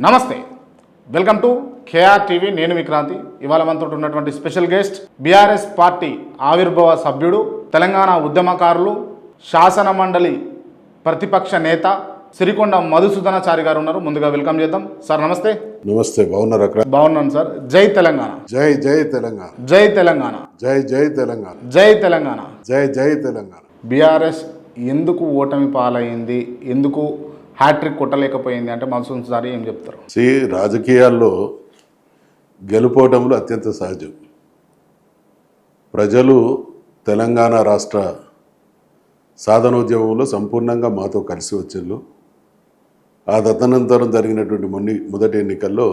నమస్తే, welcome to KR TV. నేను విక్రాంతి. ఇవాళ మనతో ఉన్నటువంటి స్పెషల్ గెస్ట్ బీఆర్ఎస్ పార్టీ ఆవిర్భావ సభ్యుడు, తెలంగాణ ఉద్యమకారులు, శాసన మండలి ప్రతిపక్ష నేత సిరికొండ మధుసూదనాచారి గారు ఉన్నారు. ముందుగా వెల్కమ్ చేద్దాం. సార్ నమస్తే. నమస్తే, బాగున్నారా? బాగున్నాను సార్. జై తెలంగాణ. జై జై తెలంగాణ. జై తెలంగాణ. జై జై తెలంగాణ. జై తెలంగాణ. జై జై తెలంగాణ. బీఆర్ఎస్ ఎందుకు ఓటమి పాలైంది, ఎందుకు హ్యాట్రిక్ కొట్టలేకపోయింది అంటే మధుసూదనాచారి ఏం చెప్తారు? రాజకీయాల్లో గెలుపోవటంలో అత్యంత సహజం. ప్రజలు తెలంగాణ రాష్ట్ర సాధనోద్యమంలో సంపూర్ణంగా మాతో కలిసి వచ్చిండ్రు. ఆ తదనంతరం జరిగినటువంటి మొదటి ఎన్నికల్లో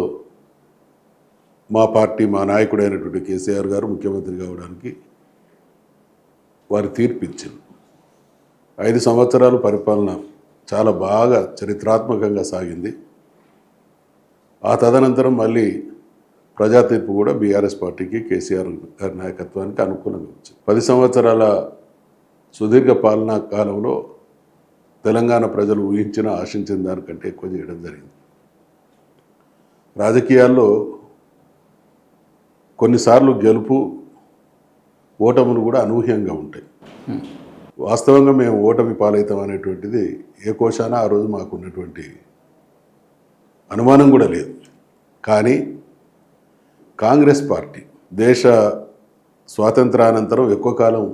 మా పార్టీ, మా నాయకుడైనటువంటి కేసీఆర్ గారు ముఖ్యమంత్రి కావడానికి వారు తీర్పిచ్చారు. 5 సంవత్సరాలు పరిపాలన చాలా బాగా చరిత్రాత్మకంగా సాగింది. ఆ తదనంతరం మళ్ళీ ప్రజా తీర్పు కూడా బీఆర్ఎస్ పార్టీకి, కేసీఆర్ గారి నాయకత్వానికి అనుకూలంగా వచ్చింది. 10 సంవత్సరాల సుదీర్ఘ పాలనా కాలంలో తెలంగాణ ప్రజలు ఊహించిన, ఆశించిన దానికంటే ఎక్కువ చేయడం జరిగింది. రాజకీయాల్లో కొన్నిసార్లు గెలుపు ఓటములు కూడా అనూహ్యంగా ఉంటాయి. వాస్తవంగా మేము ఓటమి పాలవుతాం అనేటువంటిది ఏ కోశాన ఆ రోజు మాకు ఉన్నటువంటి అనుమానం కూడా లేదు. కానీ కాంగ్రెస్ పార్టీ దేశ స్వాతంత్రానంతరం ఎక్కువ కాలం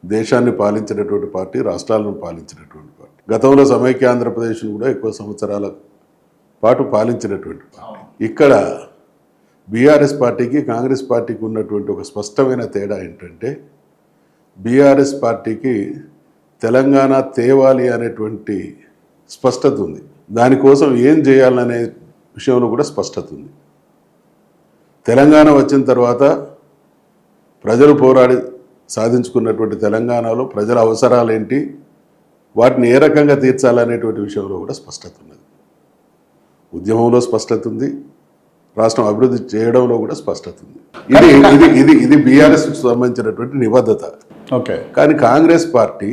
దేశాన్ని పాలించినటువంటి పార్టీ, రాష్ట్రాలను పాలించినటువంటి పార్టీ. గతంలో సమైక్య ఆంధ్రప్రదేశ్ను కూడా ఎక్కువ సంవత్సరాల పాటు పాలించినటువంటి పార్టీ. ఇక్కడ బీఆర్ఎస్ పార్టీకి, కాంగ్రెస్ పార్టీకి ఉన్నటువంటి ఒక స్పష్టమైన తేడా ఏంటంటే, బీఆర్ఎస్ పార్టీకి తెలంగాణ తేవాలి అనేటువంటి స్పష్టత ఉంది. దానికోసం ఏం చేయాలనే విషయంలో కూడా స్పష్టత ఉంది. తెలంగాణ వచ్చిన తర్వాత ప్రజలు పోరాడి సాధించుకున్నటువంటి తెలంగాణలో ప్రజల అవసరాలేంటి, వాటిని ఏ రకంగా తీర్చాలనేటువంటి విషయంలో కూడా స్పష్టత ఉన్నది. ఉద్యమంలో స్పష్టత ఉంది, రాష్ట్రం అభివృద్ధి చేయడంలో కూడా స్పష్టత ఉంది. ఇది బీఆర్ఎస్కి సంబంధించినటువంటి నిబద్ధత. ఓకే. కానీ కాంగ్రెస్ పార్టీ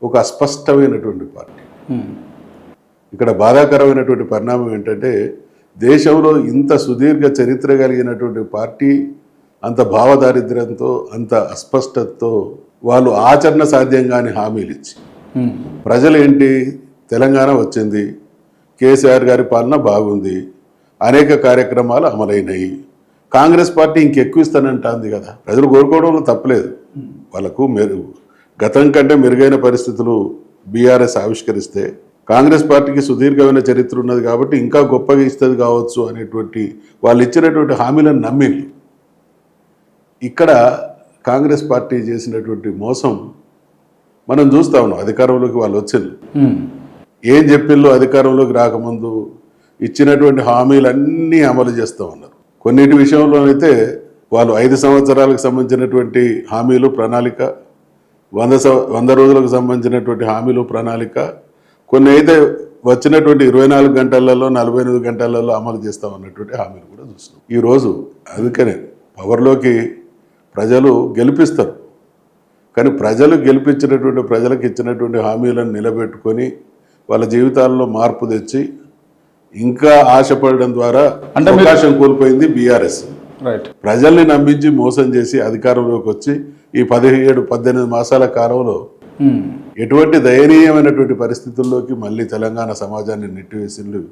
ఒక అస్పష్టమైనటువంటి పార్టీ. ఇక్కడ బాధాకరమైనటువంటి పరిణామం ఏంటంటే, దేశంలో ఇంత సుదీర్ఘ చరిత్ర కలిగినటువంటి పార్టీ అంత భావదారిద్ర్యంతో, అంత అస్పష్టతతో వాళ్ళు ఆచరణ సాధ్యం కాని హామీలు ఇచ్చి, ప్రజలు ఏంటి, తెలంగాణ వచ్చింది, కేసీఆర్ గారి పాలన బాగుంది, అనేక కార్యక్రమాలు అమలైనాయి, కాంగ్రెస్ పార్టీ ఇంకెక్కువ ఇస్తానంటుంది కదా. ప్రజలు కోరుకోవడంలో తప్పలేదు. వాళ్ళకు గతం కంటే మెరుగైన పరిస్థితులు బీఆర్ఎస్ ఆవిష్కరిస్తే, కాంగ్రెస్ పార్టీకి సుదీర్ఘమైన చరిత్ర ఉన్నది కాబట్టి ఇంకా గొప్పగా ఇస్తుంది కావచ్చు అనేటువంటి వాళ్ళు ఇచ్చినటువంటి హామీలను నమ్మింది. ఇక్కడ కాంగ్రెస్ పార్టీ చేసినటువంటి మోసం మనం చూస్తా ఉన్నాం. అధికారంలోకి వాళ్ళు వచ్చిండ్రు, ఏం చెప్పిళ్ళు, అధికారంలోకి రాకముందు ఇచ్చినటువంటి హామీలన్నీ అమలు చేస్తూ ఉన్నారు. కొన్నిటి విషయంలోనైతే వాళ్ళు 5 సంవత్సరాలకు సంబంధించినటువంటి హామీలు, ప్రణాళిక, 100 రోజులకు సంబంధించినటువంటి హామీలు, ప్రణాళిక, కొన్ని అయితే వచ్చినటువంటి 24 గంటలలో, 48 గంటలలో అమలు చేస్తా ఉన్నటువంటి హామీలు కూడా చూస్తున్నాం. ఈరోజు అందుకనే పవర్లోకి ప్రజలు గెలిపిస్తారు. కానీ ప్రజలు గెలిపించినటువంటి, ప్రజలకు ఇచ్చినటువంటి హామీలను నిలబెట్టుకొని వాళ్ళ జీవితాల్లో మార్పు తెచ్చి ఇంకా ఆశపడడం ద్వారా అవకాశం కోల్పోయింది బీఆర్ఎస్. ప్రజల్ని నమ్మించి మోసం చేసి అధికారంలోకి వచ్చి ఈ 17-18 మాసాల కాలంలో ఎటువంటి దయనీయమైనటువంటి పరిస్థితుల్లోకి మళ్ళీ తెలంగాణ సమాజాన్ని నెట్టివేసిండ్రు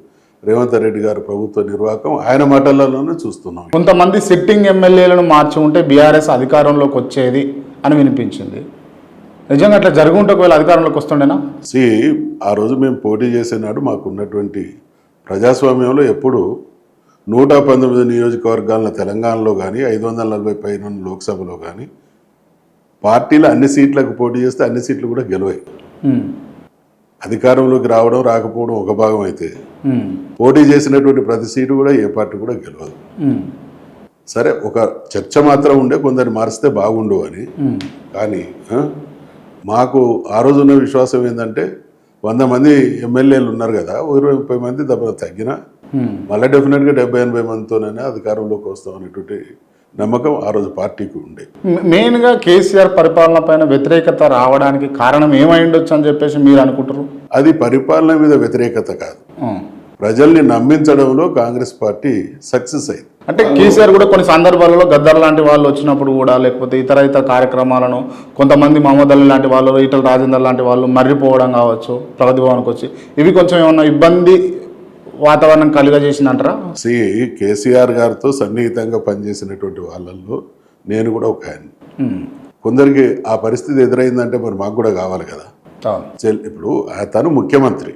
రేవంత్ రెడ్డి గారు ప్రభుత్వ నిర్వాహకం. ఆయన మాటలలోనే చూస్తున్నాం. కొంతమంది సిట్టింగ్ ఎమ్మెల్యేలను మార్చి ఉంటే బీఆర్ఎస్ అధికారంలోకి వచ్చేది అని వినిపించింది. నిజంగా అట్లా జరుగుంటే ఒకవేళ అధికారంలోకి వస్తుండేనా? ఆ రోజు మేము పోటీ చేసేనాడు మాకు ఉన్నటువంటి ప్రజాస్వామ్యంలో ఎప్పుడు 119 నియోజకవర్గాలను తెలంగాణలో కానీ, 540 పైన లోక్సభలో కానీ పార్టీలు అన్ని సీట్లకు పోటీ చేస్తే అన్ని సీట్లు కూడా గెలవాయి. అధికారంలోకి రావడం, రాకపోవడం ఒక భాగం అయితే, పోటీ చేసినటువంటి ప్రతి సీటు కూడా ఏ పార్టీ కూడా గెలవదు. సరే, ఒక చర్చ మాత్రం ఉండే కొందరు మారిస్తే బాగుండు అని. కానీ మాకు ఆ రోజు ఉన్న విశ్వాసం ఏంటంటే, 100 మంది ఎమ్మెల్యేలు ఉన్నారు కదా, 20-30 మంది దెబ్బ తగ్గినా మళ్ళీ డెఫినెట్గా 70-80 మందితోనైనా అధికారంలోకి వస్తాం అనేటువంటి నమ్మకం ఆ రోజు పార్టీకి ఉండే. మెయిన్గా కేసీఆర్ పరిపాలన పైన వ్యతిరేకత రావడానికి కారణం ఏమై ఉండొచ్చు అని చెప్పేసి మీరు అనుకుంటారు? అది పరిపాలన మీద వ్యతిరేకత కాదు. ప్రజల్ని నమ్మించడంలో కాంగ్రెస్ పార్టీ సక్సెస్ అయింది. అంటే కేసీఆర్ కూడా కొన్ని సందర్భాలలో గద్దర్ లాంటి వాళ్ళు వచ్చినప్పుడు కూడా, లేకపోతే ఇతర కార్యక్రమాలను కొంతమంది మహమ్మద్ అలీ లాంటి వాళ్ళు, ఈటల రాజేందర్ లాంటి వాళ్ళు మర్రిపోవడం కావచ్చు ప్రగతి భవన్కి వచ్చి, ఇవి కొంచెం ఏమన్నా ఇబ్బంది వాతావరణం కలిగజేసిందంటారా? కేసీఆర్ గారితో సన్నిహితంగా పనిచేసినటువంటి వాళ్ళల్లో నేను కూడా ఒక ఆయన. కొందరికి ఆ పరిస్థితి ఎదురైందంటే మరి మాకు కూడా కావాలి కదా. ఇప్పుడు తను ముఖ్యమంత్రి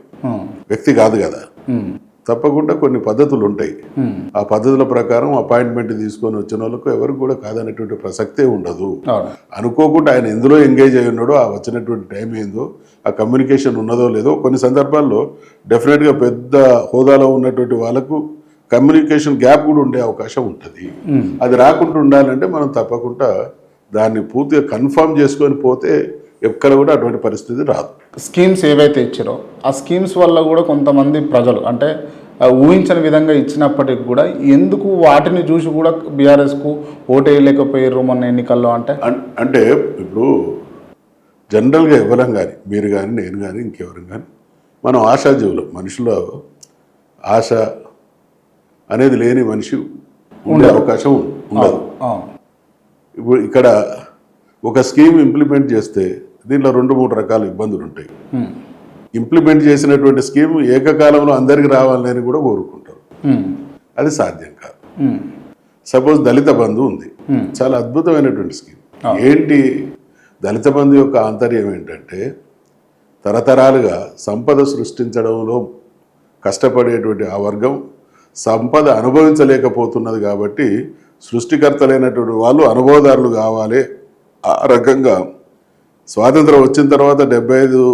వ్యక్తి కాదు కదా, తప్పకుండా కొన్ని పద్ధతులు ఉంటాయి. ఆ పద్ధతుల ప్రకారం అపాయింట్మెంట్ తీసుకొని వచ్చిన వాళ్ళకు ఎవరికి కూడా కాదనేటువంటి ప్రసక్తే ఉండదు. అనుకోకుండా ఆయన ఎందులో ఎంగేజ్ అయి ఉన్నాడో, ఆ వచ్చినటువంటి టైం ఏందో, ఆ కమ్యూనికేషన్ ఉన్నదో లేదో, కొన్ని సందర్భాల్లో డెఫినెట్గా పెద్ద హోదాలో ఉన్నటువంటి వాళ్ళకు కమ్యూనికేషన్ గ్యాప్ కూడా ఉండే అవకాశం ఉంటుంది. అది రాకుండా ఉండాలంటే మనం తప్పకుండా దాన్ని పూర్తిగా కన్ఫర్మ్ చేసుకొని పోతే ఎక్కడ కూడా అటువంటి పరిస్థితి రాదు. స్కీమ్స్ ఏవైతే ఇచ్చారో ఆ స్కీమ్స్ వల్ల కూడా కొంతమంది ప్రజలు అంటే ఊహించని విధంగా ఇచ్చినప్పటికి కూడా ఎందుకు వాటిని చూసి కూడా బీఆర్ఎస్కు ఓటు వేయలేకపోయారు మొన్న ఎన్నికల్లో? అంటే ఇప్పుడు జనరల్గా ఎవరం కానీ, మీరు కానీ నేను కానీ ఇంకెవరం కానీ, మనం ఆశాజీవులు. మనుషులో ఆశ అనేది లేని మనిషి ఉండే అవకాశం ఉండదు. ఇప్పుడు ఇక్కడ ఒక స్కీమ్ ఇంప్లిమెంట్ చేస్తే దీంట్లో 2-3 రకాల ఇబ్బందులు ఉంటాయి. ఇంప్లిమెంట్ చేసినటువంటి స్కీమ్ ఏకకాలంలో అందరికి రావాలని కూడా కోరుకుంటారు. అది సాధ్యం కాదు. సపోజ్ దళిత బంధు ఉంది, చాలా అద్భుతమైనటువంటి స్కీమ్. ఏంటి దళిత బంధు యొక్క ఆంతర్యం ఏంటంటే, తరతరాలుగా సంపద సృష్టించడంలో కష్టపడేటువంటి ఆ వర్గం సంపద అనుభవించలేకపోతున్నది కాబట్టి సృష్టికర్తలైనటువంటి వాళ్ళు అనుభవదారులు కావాలి. ఆ రకంగా స్వాతంత్రం వచ్చిన తర్వాత 75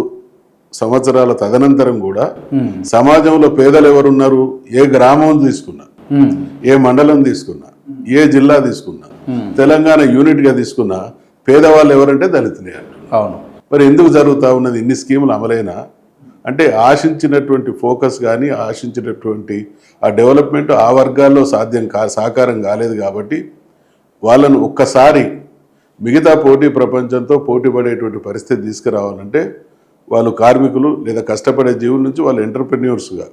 సంవత్సరాల తదనంతరం కూడా సమాజంలో పేదలు ఎవరున్నారు? ఏ గ్రామం తీసుకున్నా, ఏ మండలం తీసుకున్నా, ఏ జిల్లా తీసుకున్నా, తెలంగాణ యూనిట్గా తీసుకున్నా పేదవాళ్ళు ఎవరంటే దళితులే అంటున్నారు. మరి ఎందుకు జరుగుతూ ఉన్నది ఇన్ని స్కీములు అమలైనా అంటే ఆశించినటువంటి ఫోకస్ కానీ ఆశించినటువంటి ఆ డెవలప్మెంట్ ఆ వర్గాల్లో సాకారం కాలేదు. కాబట్టి వాళ్ళను ఒక్కసారి మిగతా పోటీ ప్రపంచంతో పోటీ పడేటువంటి పరిస్థితి తీసుకురావాలంటే వాళ్ళు కార్మికులు లేదా కష్టపడే జీవుల నుంచి వాళ్ళు ఎంటర్ప్రెన్యూర్స్గా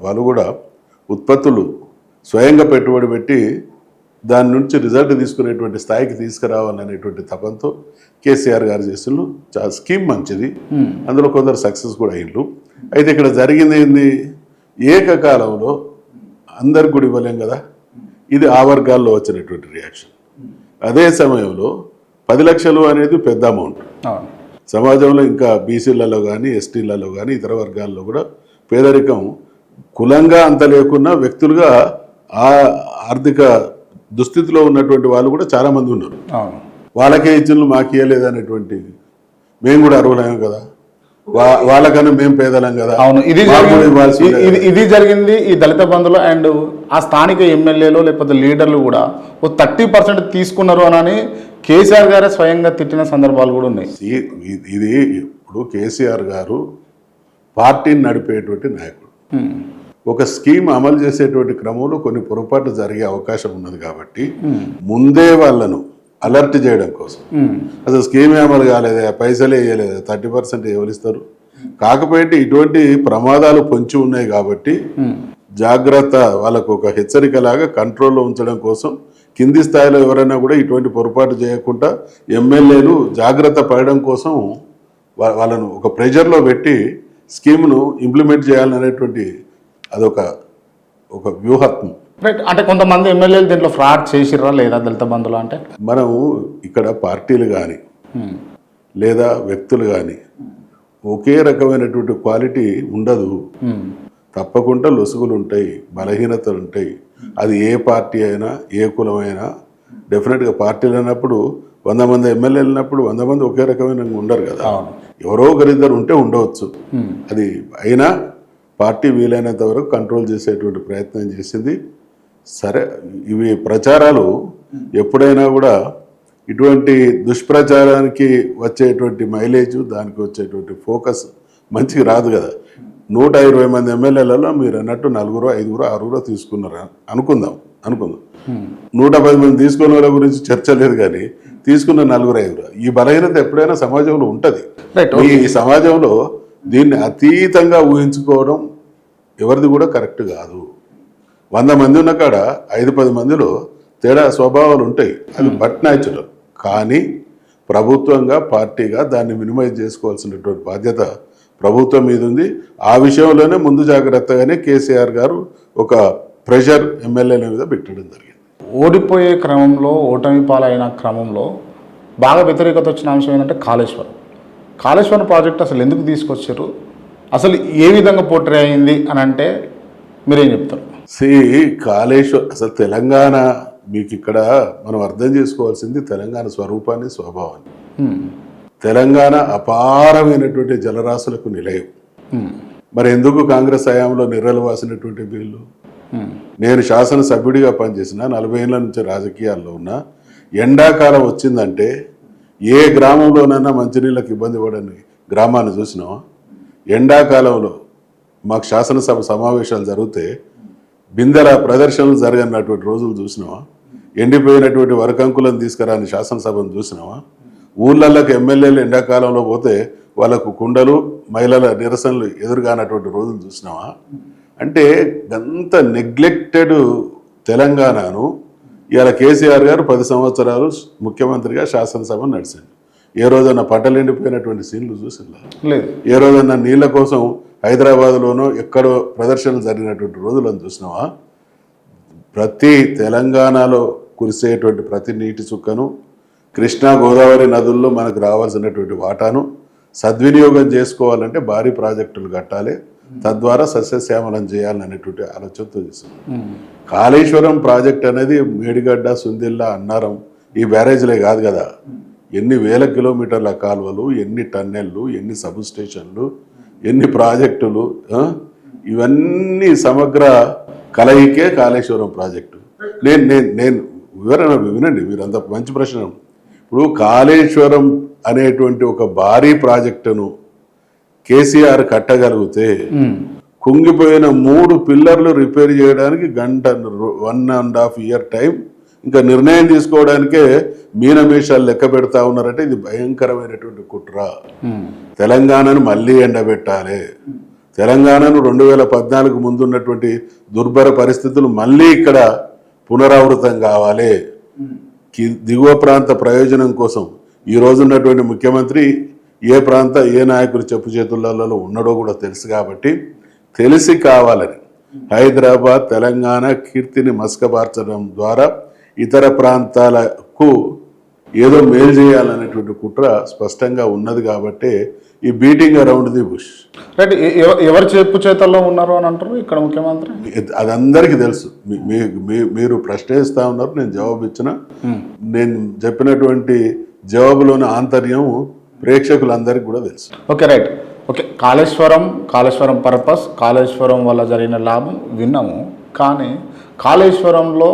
వాళ్ళు కూడా ఉత్పత్తులు స్వయంగా పెట్టుబడి పెట్టి దాని నుంచి రిజల్ట్ తీసుకునేటువంటి స్థాయికి తీసుకురావాలనేటువంటి తపంతో కేసీఆర్ గారు చేస్తున్నారు. చాలా స్కీమ్ మంచిది, అందులో కొందరు సక్సెస్ కూడా అయ్యిండ్రు. అయితే ఇక్కడ జరిగింది ఏంది, ఏకకాలంలో అందరికి కూడా ఇవ్వలేం కదా. ఇది ఆ వర్గాల్లో వచ్చినటువంటి రియాక్షన్. అదే సమయంలో 10 లక్షలు అనేది పెద్ద అమౌంట్. సమాజంలో ఇంకా బీసీలలో కానీ ఎస్టీలలో కానీ ఇతర వర్గాల్లో కూడా పేదరికం కులంగా అంత లేకున్నా వ్యక్తులుగా ఆ ఆర్థిక దుస్థితిలో ఉన్నటువంటి వాళ్ళు కూడా చాలామంది ఉన్నారు. వాళ్ళకే ఇచ్చిన మాకు ఇవ్వలేదనేటువంటి, మేము కూడా అర్హులేము కదా, వాళ్ళకన్నా మేము పేదలం కదా. అవును, ఇది జరిగింది ఈ దళిత బంధులో. అండ్ ఆ స్థానిక ఎమ్మెల్యేలు లేకపోతే లీడర్లు కూడా 30% తీసుకున్నారు అని కేసీఆర్ గారే స్వయంగా తిట్టిన సందర్భాలు కూడా ఉన్నాయి. ఇది ఇప్పుడు కేసీఆర్ గారు పార్టీని నడిపేటువంటి నాయకుడు. ఒక స్కీమ్ అమలు చేసేటువంటి క్రమంలో కొన్ని పొరపాట్లు జరిగే అవకాశం ఉన్నది కాబట్టి ముందే వాళ్ళను అలర్ట్ చేయడం కోసం అసలు స్కీమ్ అమలు కాలేదా, పైసలే వేయలేదా, 30% ఎవరిస్తారు. కాకపోతే ఇటువంటి ప్రమాదాలు పొంచి ఉన్నాయి కాబట్టి జాగ్రత్త, వాళ్ళకు ఒక హెచ్చరిక లాగా కంట్రోల్లో ఉంచడం కోసం కింది స్థాయిలో ఎవరైనా కూడా ఇటువంటి పొరపాటు చేయకుండా ఎమ్మెల్యేలు జాగ్రత్త పడడం కోసం వాళ్ళను ఒక ప్రెజర్లో పెట్టి స్కీమ్ను ఇంప్లిమెంట్ చేయాలనేటువంటి అదొక వ్యూహాత్మం. రైట్. అంటే కొంతమంది ఎమ్మెల్యేలు దీంట్లో ఫ్రాడ్ చేసిర్రా లేదా దళిత బంధువులు? అంటే మనం ఇక్కడ పార్టీలు కానీ లేదా వ్యక్తులు కానీ ఒకే రకమైనటువంటి క్వాలిటీ ఉండదు. తప్పకుండా లొసుగులు ఉంటాయి, బలహీనతలు ఉంటాయి. అది ఏ పార్టీ అయినా ఏ కులమైనా డెఫినెట్గా పార్టీలు అన్నప్పుడు 100 మంది ఎమ్మెల్యేలు ఉన్నప్పుడు 100 మంది ఒకే రకమైన ఉండరు కదా. ఎవరో ఒకరిద్దరు ఉంటే ఉండవచ్చు. అది అయినా పార్టీ వీలైనంత వరకు కంట్రోల్ చేసేటువంటి ప్రయత్నం చేసింది. సరే, ఇవి ప్రచారాలు ఎప్పుడైనా కూడా ఇటువంటి దుష్ప్రచారానికి వచ్చేటువంటి మైలేజ్, దానికి వచ్చేటువంటి ఫోకస్ మంచిగా రాదు కదా. 120 మంది ఎమ్మెల్యేలలో మీరు అన్నట్టు 4, 5, 6 తీసుకున్నారు అనుకుందాం. 110 మంది తీసుకున్న వాళ్ళ గురించి చర్చ లేదు, కానీ తీసుకున్న 4, 5 ఈ బలహీనత ఎప్పుడైనా సమాజంలో ఉంటుంది. ఈ సమాజంలో దీన్ని అతీతంగా ఊహించుకోవడం ఎవరిది కూడా కరెక్ట్ కాదు. 100 మంది ఉన్న కాడ 5-10 మందిలో తేడా స్వభావాలు ఉంటాయి, అది బట్ న్యాచురల్. కానీ ప్రభుత్వంగా పార్టీగా దాన్ని మినిమైజ్ చేసుకోవాల్సినటువంటి బాధ్యత ప్రభుత్వం మీద ఉంది. ఆ విషయంలోనే ముందు జాగ్రత్తగానే కేసీఆర్ గారు ఒక ప్రెషర్ ఎమ్మెల్యేల మీద పెట్టడం జరిగింది. ఓడిపోయే క్రమంలో, ఓటమి పాలైన క్రమంలో బాగా వ్యతిరేకత వచ్చిన అంశం ఏంటంటే కాళేశ్వరం ప్రాజెక్ట్ అసలు ఎందుకు తీసుకొచ్చారు, అసలు ఏ విధంగా పోట్రే అయింది అని అంటే మీరేం చెప్తారు? కాళేశ్వరం అసలు తెలంగాణ, మీకు ఇక్కడ మనం అర్థం చేసుకోవాల్సింది తెలంగాణ స్వరూపాన్ని, స్వభావాన్ని. తెలంగాణ అపారమైనటువంటి జలరాశులకు నిలయం. మరి ఎందుకు కాంగ్రెస్ హయాంలో నిర్వలవాసినటువంటి బిల్లు? నేను శాసనసభ్యుడిగా పనిచేసిన 40 ఏళ్ళ నుంచి రాజకీయాల్లో ఉన్న, ఎండాకాలం వచ్చిందంటే ఏ గ్రామంలోనైనా మంచినీళ్ళకి ఇబ్బంది పడని గ్రామాన్ని చూసినావా? ఎండాకాలంలో మాకు శాసనసభ సమావేశాలు జరిగితే బిందెల ప్రదర్శనలు జరగనటువంటి రోజులు చూసినావా? ఎండిపోయినటువంటి వరకంకులను తీసుకురాని శాసనసభను చూసినావా? ఊళ్ళకి ఎమ్మెల్యేలు ఎండాకాలంలో పోతే వాళ్ళకు కుండలు, మహిళల నిరసనలు ఎదురుగానటువంటి రోజులు చూసినావా? అంటే అంత నెగ్లెక్టెడ్ తెలంగాణను ఇవాళ కేసీఆర్ గారు 10 సంవత్సరాలు ముఖ్యమంత్రిగా శాసనసభను నడిచింది. ఏ రోజన్నా పంటలు ఎండిపోయినటువంటి సీన్లు చూసిందా? లేదు. ఏ రోజన్నా నీళ్ళ కోసం హైదరాబాద్లోనో ఎక్కడో ప్రదర్శనలు జరిగినటువంటి రోజులను చూసినావా? ప్రతి తెలంగాణలో కురిసేటువంటి ప్రతి నీటి చుక్కను, కృష్ణా గోదావరి నదుల్లో మనకు రావాల్సినటువంటి వాటాను సద్వినియోగం చేసుకోవాలంటే భారీ ప్రాజెక్టులు కట్టాలి, తద్వారా సస్యశ్యామలం చేయాలనేటువంటి ఆలోచనతో చేస్తున్నాం. కాళేశ్వరం ప్రాజెక్ట్ అనేది మేడిగడ్డ, సుందిల్ల, అన్నారం ఈ బ్యారేజ్లే కాదు కదా. ఎన్ని వేల కిలోమీటర్ల కాలువలు, ఎన్ని టన్నెళ్ళు, ఎన్ని సబ్ స్టేషన్లు, ఎన్ని ప్రాజెక్టులు, ఇవన్నీ సమగ్ర కలయికే కాళేశ్వరం ప్రాజెక్టు. నేను వివరణ వినండి, మీరు అంత మంచి ప్రశ్న. ఇప్పుడు కాళేశ్వరం అనేటువంటి ఒక భారీ ప్రాజెక్టును కేసీఆర్ కట్టగలిగితే కుంగిపోయిన 3 పిల్లర్లు రిపేర్ చేయడానికి 1.5 ఇయర్ టైం, ఇంకా నిర్ణయం తీసుకోవడానికే మీనమేషాలు లెక్క పెడతా ఉన్నారంటే ఇది భయంకరమైనటువంటి కుట్ర. తెలంగాణను మళ్ళీ ఎండబెట్టాలి, తెలంగాణను 2014 ముందున్నటువంటి దుర్భర పరిస్థితులు మళ్ళీ ఇక్కడ పునరావృతం కావాలి. దిగువ ప్రాంత ప్రయోజనం కోసం ఈ రోజున్నటువంటి ముఖ్యమంత్రి ఏ నాయకుడు చెప్పు చేతులలో ఉన్నాడో కూడా తెలుసు. కాబట్టి తెలిసి కావాలని హైదరాబాద్, తెలంగాణ కీర్తిని మసకబార్చడం ద్వారా ఇతర ప్రాంతాలకు ఏదో మేలు చేయాలనేటువంటి కుట్ర స్పష్టంగా ఉన్నది. కాబట్టి ఈ beating around the bush. Right. ఎవరు చెప్పు చేతల్లో ఉన్నారు అని అంటారు ఇక్కడ ముఖ్యమంత్రి? అది అందరికీ తెలుసు. మీరు ప్రశ్నిస్తూ ఉన్నారు, నేను జవాబు ఇచ్చిన. నేను చెప్పినటువంటి జవాబులోని ఆంతర్యం ప్రేక్షకులందరికీ కూడా తెలుసు. Okay, right. Okay, Kaleshwaram purpose, Kaleshwaram వల్ల జరిగిన లాభం విన్నాము. కానీ కాళేశ్వరంలో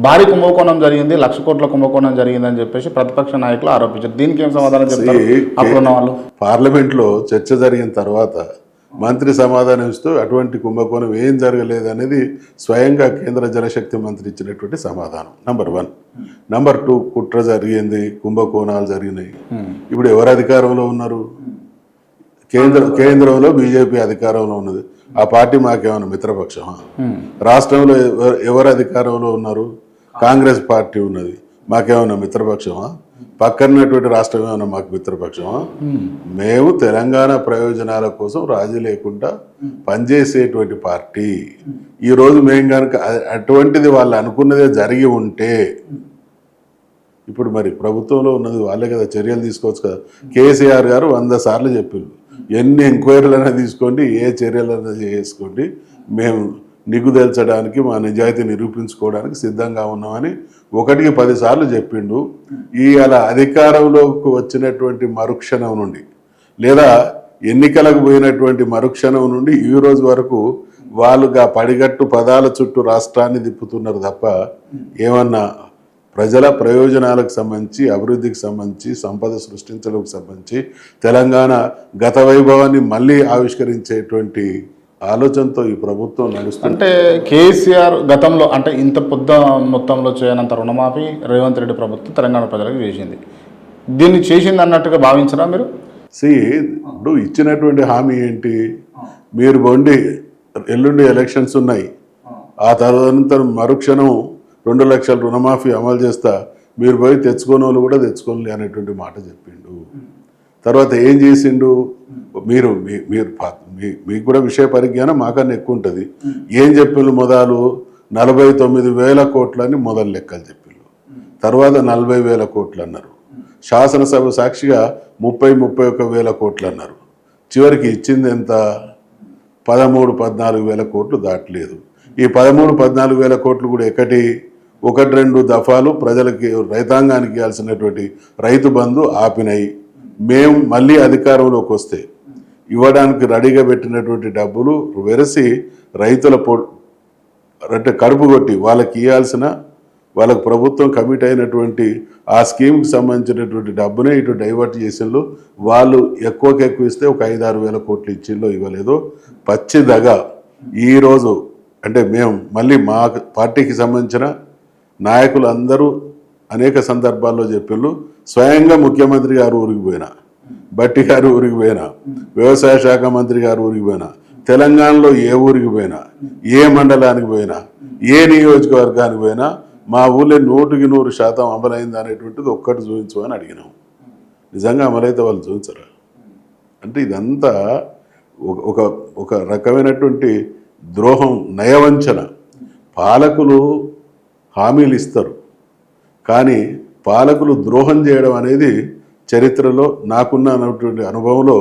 భారీ కుంభకోణం జరిగింది, 1,00,000 కోట్ల కుంభకోణం జరిగిందని చెప్పేసి ప్రతిపక్ష నాయకులు ఆరోపించారు. దీనికి ఏం సమాధానం చెప్తారు అప్పుడున్న వాళ్ళు? పార్లమెంట్లో చర్చ జరిగిన తర్వాత మంత్రి సమాధానం ఇస్తూ అటువంటి కుంభకోణం ఏం జరగలేదు అనేది స్వయంగా కేంద్ర జలశక్తి మంత్రి ఇచ్చినటువంటి సమాధానం. నంబర్ 1. నంబర్ 2, కుట్ర జరిగింది, కుంభకోణాలు జరిగినాయి. ఇప్పుడు ఎవరు అధికారంలో ఉన్నారు? కేంద్రంలో బీజేపీ అధికారంలో ఉన్నది. ఆ పార్టీ మాకేమైనా మిత్రపక్షమా? రాష్ట్రంలో ఎవరు అధికారంలో ఉన్నారు? కాంగ్రెస్ పార్టీ ఉన్నది. మాకేమైనా మిత్రపక్షమా? పక్కనటువంటి రాష్ట్రం ఏమైనా మాకు మిత్రపక్షమా? మేము తెలంగాణ ప్రయోజనాల కోసం రాజీ లేకుండా పనిచేసేటువంటి పార్టీ. ఈరోజు మేము కనుక అటువంటిది వాళ్ళు అనుకున్నదే జరిగి ఉంటే, ఇప్పుడు మరి ప్రభుత్వంలో ఉన్నది వాళ్ళే కదా, చర్యలు తీసుకోవచ్చు కదా. కేసీఆర్ గారు 100 సార్లు చెప్పిండు, ఎన్ని ఎంక్వైరీలైనా తీసుకోండి, ఏ చర్యలైనా చేసుకోండి, మేము నిగ్గుదేల్చడానికి, మా నిజాయితీ నిరూపించుకోవడానికి సిద్ధంగా ఉన్నామని 1కి 10 సార్లు చెప్పిండు. అలా అధికారంలోకి వచ్చినటువంటి మరుక్షణం నుండి, లేదా ఎన్నికలకు పోయినటువంటి మరుక్షణం నుండి ఈ రోజు వరకు వాళ్ళుగా పడిగట్టు పదాల చుట్టూ రాష్ట్రాన్ని తిప్పుతున్నారు తప్ప ఏమన్నా ప్రజల ప్రయోజనాలకు సంబంధించి, అభివృద్ధికి సంబంధించి, సంపద సృష్టించడానికి సంబంధించి తెలంగాణ గత వైభవాన్ని మళ్ళీ ఆవిష్కరించేటువంటి ఆలోచనతో ఈ ప్రభుత్వం నడుస్తుంది. అంటే కేసీఆర్ గతంలో అంటే ఇంత పెద్ద మొత్తంలో చేయనంత రుణమాఫీ రేవంత్ రెడ్డి ప్రభుత్వం తెలంగాణ ప్రజలకు చేసింది. దీన్ని చేసింది అన్నట్టుగా భావించరా మీరు? ఇప్పుడు ఇచ్చినటువంటి హామీ ఏంటి? మీరు ఎల్లుండి ఎలక్షన్స్ ఉన్నాయి, ఆ తదనంతరం మరుక్షణం 2 లక్షల రుణమాఫీ అమలు చేస్తా, మీరు పోయి తెచ్చుకోని వాళ్ళు కూడా తెచ్చుకోలే అనేటువంటి మాట చెప్పిండు. తర్వాత ఏం చేసిండు, మీరు మీకు కూడా విషయ పరిజ్ఞానం మాకన్నా ఎక్కువ ఉంటుంది. ఏం చెప్పిండు, మొదలు 49,000 కోట్లని మొదలు లెక్కలు చెప్పిండు, తర్వాత 40,000 కోట్లు అన్నారు, శాసనసభ సాక్షిగా 31,000 కోట్లు అన్నారు. చివరికి ఇచ్చింది ఎంత, 13,000-14,000 కోట్లు దాటలేదు. ఈ 13,000-14,000 కోట్లు కూడా ఒకటి రెండు దఫాలు ప్రజలకి రైతాంగానికి ఇవ్వాల్సినటువంటి రైతు బంధు ఆపినాయి. మేము మళ్ళీ అధికారంలోకి వస్తే ఇవ్వడానికి రెడీగా పెట్టినటువంటి డబ్బులు వెరసి రైతుల అంటే కడుపు కొట్టి వాళ్ళకి ప్రభుత్వం కమిట్ అయినటువంటి ఆ స్కీమ్కి సంబంధించినటువంటి డబ్బునే ఇటు డైవర్ట్ చేసిండ్రు. వాళ్ళు ఎక్కువ ఇస్తే ఒక 5-6 వేల కోట్లు ఇచ్చిందో ఇవ్వలేదో పచ్చిదగా ఈరోజు అంటే మేము మళ్ళీ మా పార్టీకి సంబంధించిన నాయకులు అందరూ అనేక సందర్భాల్లో చెప్పిండ్రు. స్వయంగా ముఖ్యమంత్రి గారు ఊరికి పోయినా, బట్టి గారు ఊరికి పోయినా, వ్యవసాయ శాఖ మంత్రి గారు ఊరికి పోయినా, తెలంగాణలో ఏ ఊరికి పోయినా, ఏ మండలానికి పోయినా, ఏ నియోజకవర్గానికి పోయినా మా ఊళ్ళో 100% అమలైంది అనేటువంటిది ఒక్కటి చూపించమని అడిగినాం. నిజంగా అమలైతే వాళ్ళు చూపించరా అంటే ఇదంతా ఒక రకమైనటువంటి ద్రోహం, నయవంచన. పాలకులు హామీలు ఇస్తారు, కానీ పాలకులు ద్రోహం చేయడం అనేది చరిత్రలో నాకున్నటువంటి అనుభవంలో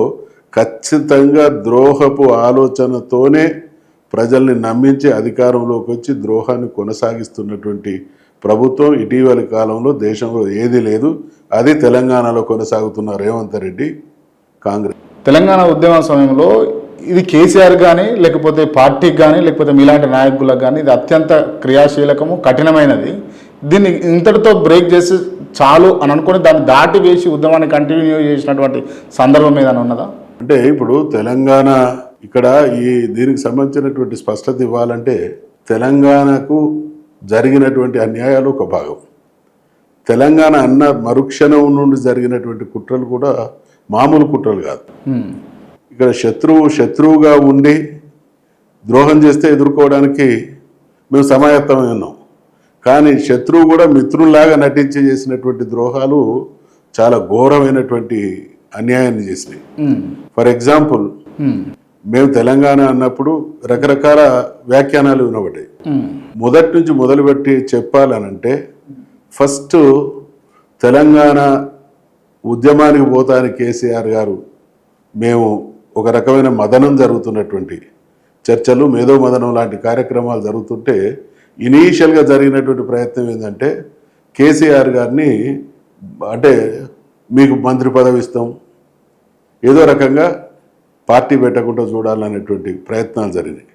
ఖచ్చితంగా ద్రోహపు ఆలోచనతోనే ప్రజల్ని నమ్మించి అధికారంలోకి వచ్చి ద్రోహాన్ని కొనసాగిస్తున్నటువంటి ప్రభుత్వం ఇటీవలి కాలంలో దేశంలో ఏది లేదు. అది తెలంగాణలో కొనసాగుతున్న రేవంత్ రెడ్డి కాంగ్రెస్. తెలంగాణ ఉద్యమ సమయంలో ఇది కేసీఆర్ కానీ లేకపోతే పార్టీకి కానీ లేకపోతే మీలాంటి నాయకులకు కానీ ఇది అత్యంత క్రియాశీలకము, కఠినమైనది. దీన్ని ఇంతటితో బ్రేక్ చేసి చాలు అని అనుకుని దాన్ని దాటి వేసి ఉద్యమాన్ని కంటిన్యూ చేసినటువంటి సందర్భం ఏదైనా ఉన్నదా? అంటే ఇప్పుడు తెలంగాణ ఇక్కడ దీనికి సంబంధించినటువంటి స్పష్టత ఇవ్వాలంటే తెలంగాణకు జరిగినటువంటి అన్యాయాలు ఒక భాగం, తెలంగాణ అన్న మరుక్షణం నుండి జరిగినటువంటి కుట్రలు కూడా మామూలు కుట్రలు కాదు. ఇక్కడ శత్రువుగా ఉండి ద్రోహం చేస్తే ఎదుర్కోవడానికి మేము సమాయత్తమై ఉన్నాం, కానీ శత్రువు కూడా మిత్రుల్లాగా నటించి చేసినటువంటి ద్రోహాలు చాలా ఘోరమైనటువంటి అన్యాయాన్ని చేసినాయి. ఫర్ ఎగ్జాంపుల్, మేము తెలంగాణ అన్నప్పుడు రకరకాల వ్యాఖ్యానాలు వినబడ్డాయి. మొదటి నుంచి మొదలుపెట్టి చెప్పాలనంటే ఫస్ట్ తెలంగాణ ఉద్యమానికి పోతానికి కేసీఆర్ గారు మేము ఒక రకమైన మదనం జరుగుతున్నటువంటి చర్చలు, మేధో మదనం లాంటి కార్యక్రమాలు జరుగుతుంటే ఇనీషియల్గా జరిగినటువంటి ప్రయత్నం ఏంటంటే కేసీఆర్ గారిని అంటే మీకు మంత్రి పదవి ఇస్తాం, ఏదో రకంగా పార్టీ పెట్టకుండా చూడాలనేటువంటి ప్రయత్నాలు జరిగినాయి.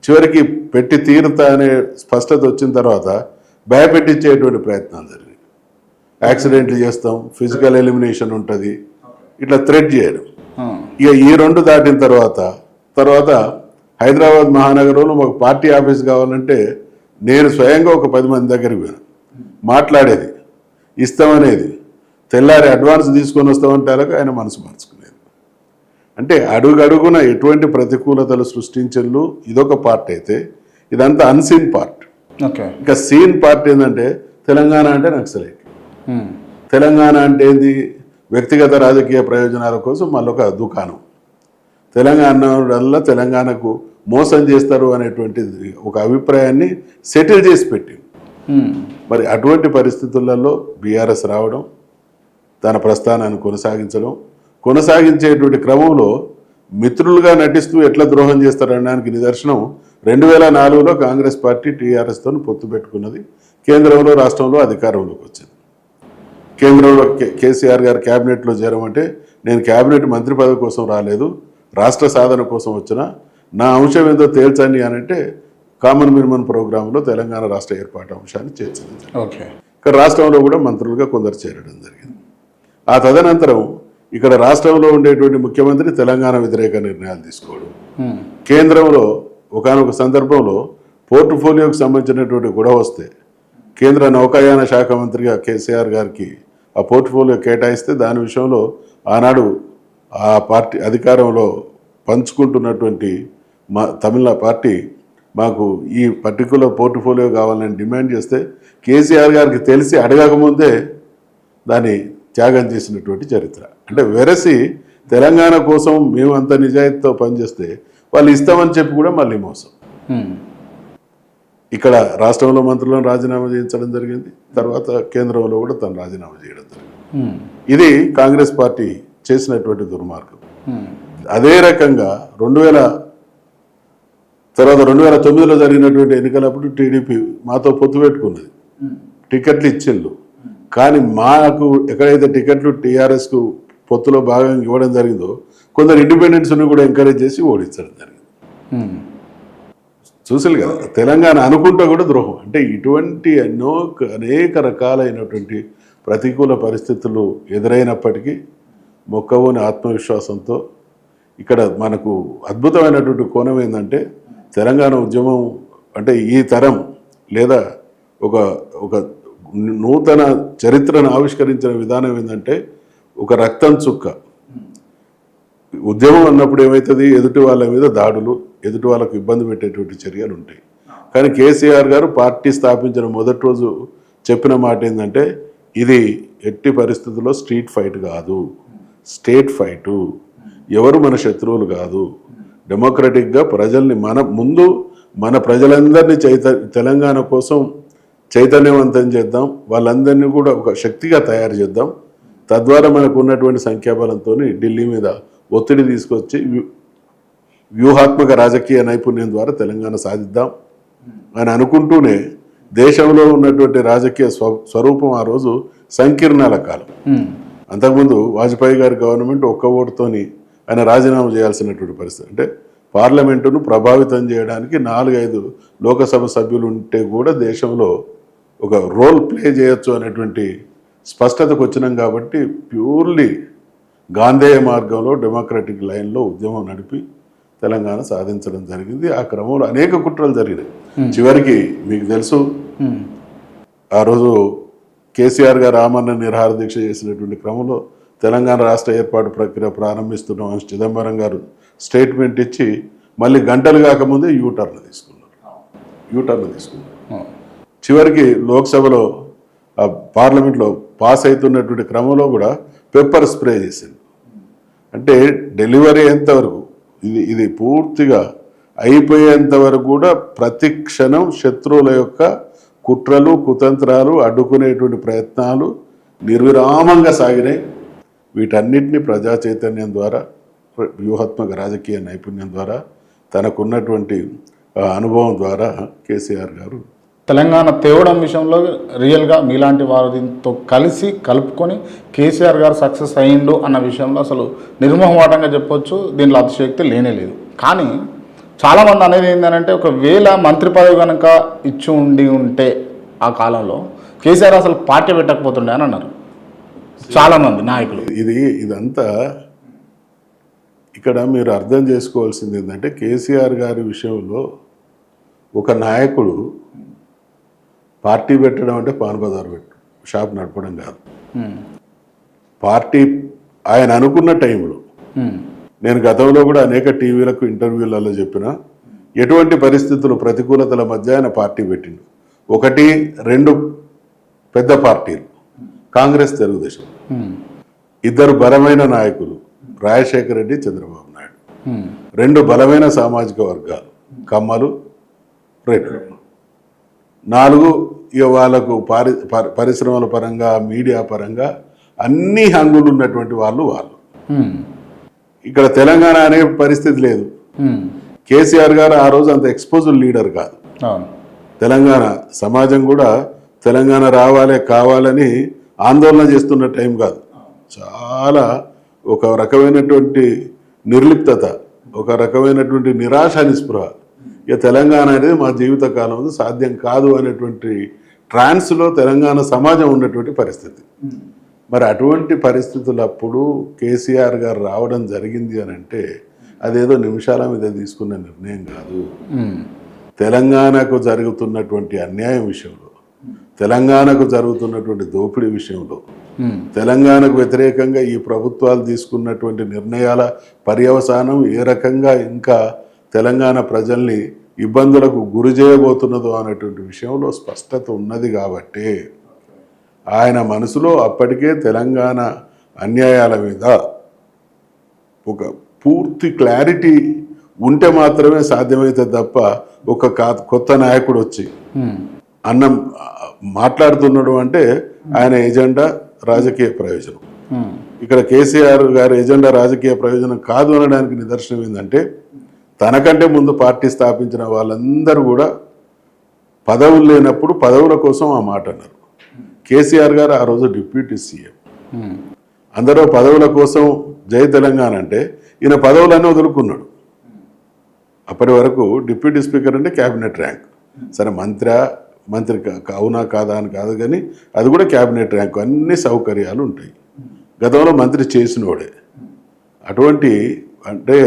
చివరికి పెట్టి తీరుతా అనే స్పష్టత వచ్చిన తర్వాత భయపెట్టించేటువంటి ప్రయత్నాలు జరిగినాయి. యాక్సిడెంట్లు చేస్తాం, ఫిజికల్ ఎలిమినేషన్ ఉంటుంది, ఇట్లా థ్రెట్ చేయడం. ఇక ఈ 2 దాటిన తర్వాత హైదరాబాద్ మహానగరంలో మాకు పార్టీ ఆఫీస్ కావాలంటే నేను స్వయంగా ఒక 10 మంది దగ్గరికి పోయాను. మాట్లాడేది, ఇస్తామనేది, తెల్లారి అడ్వాన్స్ తీసుకొని వస్తామంటారు, ఆయన మనసు మార్చుకునేది. అంటే అడుగడుగున ఎటువంటి ప్రతికూలతలు సృష్టించలు ఇదొక పార్ట్ అయితే, ఇదంతా అన్సీన్ పార్ట్. ఇంకా సీన్ పార్ట్ ఏంటంటే తెలంగాణ అంటే నక్సలైట్, తెలంగాణ అంటే ఏంది, వ్యక్తిగత రాజకీయ ప్రయోజనాల కోసం మళ్ళొక దుకాణం, తెలంగాణకు మోసం చేస్తారు అనేటువంటి ఒక అభిప్రాయాన్ని సెటిల్ చేసి పెట్టి మరి అటువంటి పరిస్థితులలో బీఆర్ఎస్ రావడం, తన ప్రస్థానాన్ని కొనసాగించేటువంటి క్రమంలో మిత్రులుగా నటిస్తూ ఎట్లా ద్రోహం చేస్తారనడానికి నిదర్శనం 2004లో కాంగ్రెస్ పార్టీ టీఆర్ఎస్తో పొత్తు పెట్టుకున్నది, కేంద్రంలో రాష్ట్రంలో అధికారంలోకి వచ్చింది. కేంద్రంలో కేసీఆర్ గారు క్యాబినెట్లో చేరమంటే నేను క్యాబినెట్ మంత్రి పదవి కోసం రాలేదు, రాష్ట్ర సాధన కోసం వచ్చిన, నా అంశం ఏదో తేల్చండి అని అంటే కామన్ మినిమం ప్రోగ్రాంలో తెలంగాణ రాష్ట్ర ఏర్పాటు అంశాన్ని చేర్చింది. ఇక్కడ రాష్ట్రంలో కూడా మంత్రులుగా కొందరు చేరడం జరిగింది. ఆ తదనంతరం ఇక్కడ రాష్ట్రంలో ఉండేటువంటి ముఖ్యమంత్రి తెలంగాణ వ్యతిరేక నిర్ణయాలు తీసుకోవడం, కేంద్రంలో ఒకానొక సందర్భంలో పోర్ట్ఫోలియోకి సంబంధించినటువంటి గొడవ వస్తే కేంద్ర నౌకాయాన శాఖ మంత్రిగా కేసీఆర్ గారికి ఆ పోర్ట్ఫోలియో కేటాయిస్తే దాని విషయంలో ఆనాడు ఆ పార్టీ అధికారంలో పంచుకుంటున్నటువంటి మా తమిళ పార్టీ మాకు ఈ పర్టికులర్ పోర్ట్ఫోలియో కావాలని డిమాండ్ చేస్తే కేసీఆర్ గారికి తెలిసి అడగకముందే దాన్ని త్యాగం చేసినటువంటి చరిత్ర. అంటే వెరసి తెలంగాణ కోసం మేము అంత నిజాయితీతో పనిచేస్తే వాళ్ళు ఇస్తామని చెప్పి కూడా మళ్ళీ మోసం. ఇక్కడ రాష్ట్రంలో మంత్రులను రాజీనామా చేయించడం జరిగింది, తర్వాత కేంద్రంలో కూడా తను రాజీనామా చేయడం జరిగింది. ఇది కాంగ్రెస్ పార్టీ చేసినటువంటి దుర్మార్గం. అదే రకంగా 2009లో జరిగినటువంటి ఎన్నికలప్పుడు టీడీపీ మాతో పొత్తు పెట్టుకున్నది, టికెట్లు ఇచ్చిళ్ళు. కానీ మాకు ఎక్కడైతే టికెట్లు టీఆర్ఎస్కు పొత్తులో భాగంగా ఇవ్వడం జరిగిందో కొందరు ఇండిపెండెంట్స్ని కూడా ఎంకరేజ్ చేసి ఓడించడం జరిగింది. చూసారు కదా, తెలంగాణ అనుకుంటా కూడా ద్రోహం. అంటే ఇటువంటి అనేక రకాలైనటువంటి ప్రతికూల పరిస్థితులు ఎదురైనప్పటికీ మొక్కవోని ఆత్మవిశ్వాసంతో ఇక్కడ మనకు అద్భుతమైనటువంటి కోణం ఏంటంటే తెలంగాణ ఉద్యమం అంటే ఈ తరం లేదా ఒక నూతన చరిత్రను ఆవిష్కరించిన విధానం ఏంటంటే ఒక రక్తం చుక్క. ఉద్యమం అన్నప్పుడు ఏమవుతుంది, ఎదుటి వాళ్ళ మీద దాడులు, ఎదుటి వాళ్ళకు ఇబ్బంది పెట్టేటువంటి చర్యలు ఉంటాయి. కానీ కేసీఆర్ గారు పార్టీ స్థాపించిన మొదటి రోజు చెప్పిన మాట ఏంటంటే ఇది ఎట్టి పరిస్థితుల్లో స్ట్రీట్ ఫైట్ కాదు, స్టేట్ ఫైటు. ఎవరు మన శత్రువులు కాదు, డెమోక్రటిక్గా ప్రజల్ని మన ప్రజలందరినీ తెలంగాణ కోసం చైతన్యవంతం చేద్దాం, వాళ్ళందరినీ కూడా ఒక శక్తిగా తయారు చేద్దాం. తద్వారా మనకు ఉన్నటువంటి సంఖ్యాబలంతో ఢిల్లీ మీద ఒత్తిడి తీసుకొచ్చి వ్యూహాత్మక రాజకీయ నైపుణ్యం ద్వారా తెలంగాణ సాధిద్దాం అని అనుకుంటూనే దేశంలో ఉన్నటువంటి రాజకీయ స్వరూపం ఆ రోజు సంకీర్ణాల కాలం. అంతకుముందు వాజ్పేయి గారి గవర్నమెంట్ ఒక్క ఓటుతోని ఆయన రాజీనామా చేయాల్సినటువంటి పరిస్థితి. అంటే పార్లమెంటును ప్రభావితం చేయడానికి 4-5 లోకసభ సభ్యులు ఉంటే కూడా దేశంలో ఒక రోల్ ప్లే చేయొచ్చు అనేటువంటి స్పష్టతకు వచ్చినాం. కాబట్టి ప్యూర్లీ గాంధేయ మార్గంలో డెమోక్రటిక్ లైన్లో ఉద్యమం నడిపి తెలంగాణ సాధించడం జరిగింది. ఆ క్రమంలో అనేక కుట్రలు జరిగినాయి. చివరికి మీకు తెలుసు, ఆ రోజు కేసీఆర్ గారు ఆమరణ నిరాహార దీక్ష చేసినటువంటి క్రమంలో తెలంగాణ రాష్ట్ర ఏర్పాటు ప్రక్రియ ప్రారంభిస్తున్నాం చిదంబరం గారు స్టేట్మెంట్ ఇచ్చి మళ్ళీ గంటలు కాకముందే యూటర్న్ తీసుకున్నారు. చివరికి లోక్సభలో పార్లమెంట్లో పాస్ అవుతున్నటువంటి క్రమంలో కూడా పెప్పర్ స్ప్రే చేసింది. అంటే డెలివరీ ఎంతవరకు ఇది పూర్తిగా అయిపోయేంత వరకు కూడా ప్రతి క్షణం శత్రువుల యొక్క కుట్రలు కుతంత్రాలు అడ్డుకునేటువంటి ప్రయత్నాలు నిర్విరామంగా సాగినాయి. వీటన్నిటిని ప్రజా చైతన్యం ద్వారా వ్యూహాత్మక రాజకీయ నైపుణ్యం ద్వారా తనకున్నటువంటి అనుభవం ద్వారా కేసీఆర్ గారు తెలంగాణ తేవడం విషయంలో రియల్గా మీలాంటి వారితో కలుపుకొని కేసీఆర్ గారు సక్సెస్ అయ్యిండు అన్న విషయంలో అసలు నిర్మోహమాటంగా చెప్పొచ్చు, దీంట్లో అతిశయోక్తి లేనే లేదు. కానీ చాలామంది అనేది ఏంటంటే ఒకవేళ మంత్రి పదవి కనుక ఇచ్చి ఉంటే ఆ కాలంలో కేసీఆర్ అసలు పార్టీ పెట్టకపోతుండే అని అన్నారు చాలామంది నాయకులు. ఇదంతా ఇక్కడ మీరు అర్థం చేసుకోవాల్సింది ఏంటంటే కేసీఆర్ గారి విషయంలో ఒక నాయకుడు పార్టీ పెట్టడం అంటే పాన్ బజార్ షాప్ నడపడం కాదు. పార్టీ ఆయన అనుకున్న టైంలో నేను గతంలో కూడా అనేక టీవీలకు ఇంటర్వ్యూలలో చెప్పిన ఎటువంటి పరిస్థితులు ప్రతికూలతల మధ్య ఆయన పార్టీ పెట్టిండు. 1-2 పెద్ద పార్టీలు కాంగ్రెస్ తెలుగుదేశం, 2 బలమైన నాయకులు రాజశేఖర రెడ్డి చంద్రబాబు నాయుడు, 2 బలమైన సామాజిక వర్గాలు కమ్మలు రెడ్లు, 4 ఇక వాళ్ళకు పరిశ్రమల పరంగా మీడియా పరంగా అన్ని హంగులు ఉన్నటువంటి వాళ్ళు. ఇక్కడ తెలంగాణ అనే పరిస్థితి లేదు. కేసీఆర్ గారు ఆ రోజు అంత ఎక్స్పోజ్డ్ లీడర్ కాదు. తెలంగాణ సమాజం కూడా తెలంగాణ కావాలని ఆందోళన చేస్తున్న టైం కాదు. చాలా ఒక రకమైనటువంటి నిర్లిప్తత, ఒక రకమైనటువంటి నిరాశ నిస్పృహ, ఇక తెలంగాణ అనేది మా జీవిత కాలంలో సాధ్యం కాదు అనేటువంటి ట్రాన్స్లో తెలంగాణ సమాజం ఉన్నటువంటి పరిస్థితి. మరి అటువంటి పరిస్థితులప్పుడు కేసీఆర్ గారు రావడం జరిగింది అని అంటే అదేదో నిమిషాల మీద తీసుకున్న నిర్ణయం కాదు. తెలంగాణకు జరుగుతున్నటువంటి అన్యాయం విషయంలో, తెలంగాణకు జరుగుతున్నటువంటి దోపిడీ విషయంలో, తెలంగాణకు వ్యతిరేకంగా ఈ ప్రభుత్వాలు తీసుకున్నటువంటి నిర్ణయాల పర్యవసానం ఏ రకంగా ఇంకా తెలంగాణ ప్రజల్ని ఇబ్బందులకు గురి చేయబోతున్నదో అనేటువంటి విషయంలో స్పష్టత ఉన్నది కాబట్టి ఆయన మనసులో అప్పటికే తెలంగాణ అన్యాయాల మీద ఒక పూర్తి క్లారిటీ ఉంటే మాత్రమే సాధ్యమవుతుంది తప్ప ఒక కొత్త నాయకుడు వచ్చి అన్నం మాట్లాడుతున్నాడు అంటే ఆయన ఎజెండా రాజకీయ ప్రయోజనం. ఇక్కడ కేసీఆర్ గారి ఎజెండా రాజకీయ ప్రయోజనం కాదు అనడానికి నిదర్శనం ఏంటంటే తనకంటే ముందు పార్టీ స్థాపించిన వాళ్ళందరూ కూడా పదవులు లేనప్పుడు పదవుల కోసం ఆ మాట అన్నారు. కేసీఆర్ గారు ఆ రోజు డిప్యూటీ సీఎం, అందరూ పదవుల కోసం జై తెలంగాణ అంటే ఈయన పదవులన్నీ వదులుకున్నాడు. అప్పటి వరకు డిప్యూటీ స్పీకర్ అంటే క్యాబినెట్ ర్యాంక్, సరే మంత్రి అవునా కాదా అని కాదు కానీ అది కూడా క్యాబినెట్ ర్యాంక్, అన్ని సౌకర్యాలు ఉంటాయి. గతంలో మంత్రి చేసినోడే. అటువంటి అంటే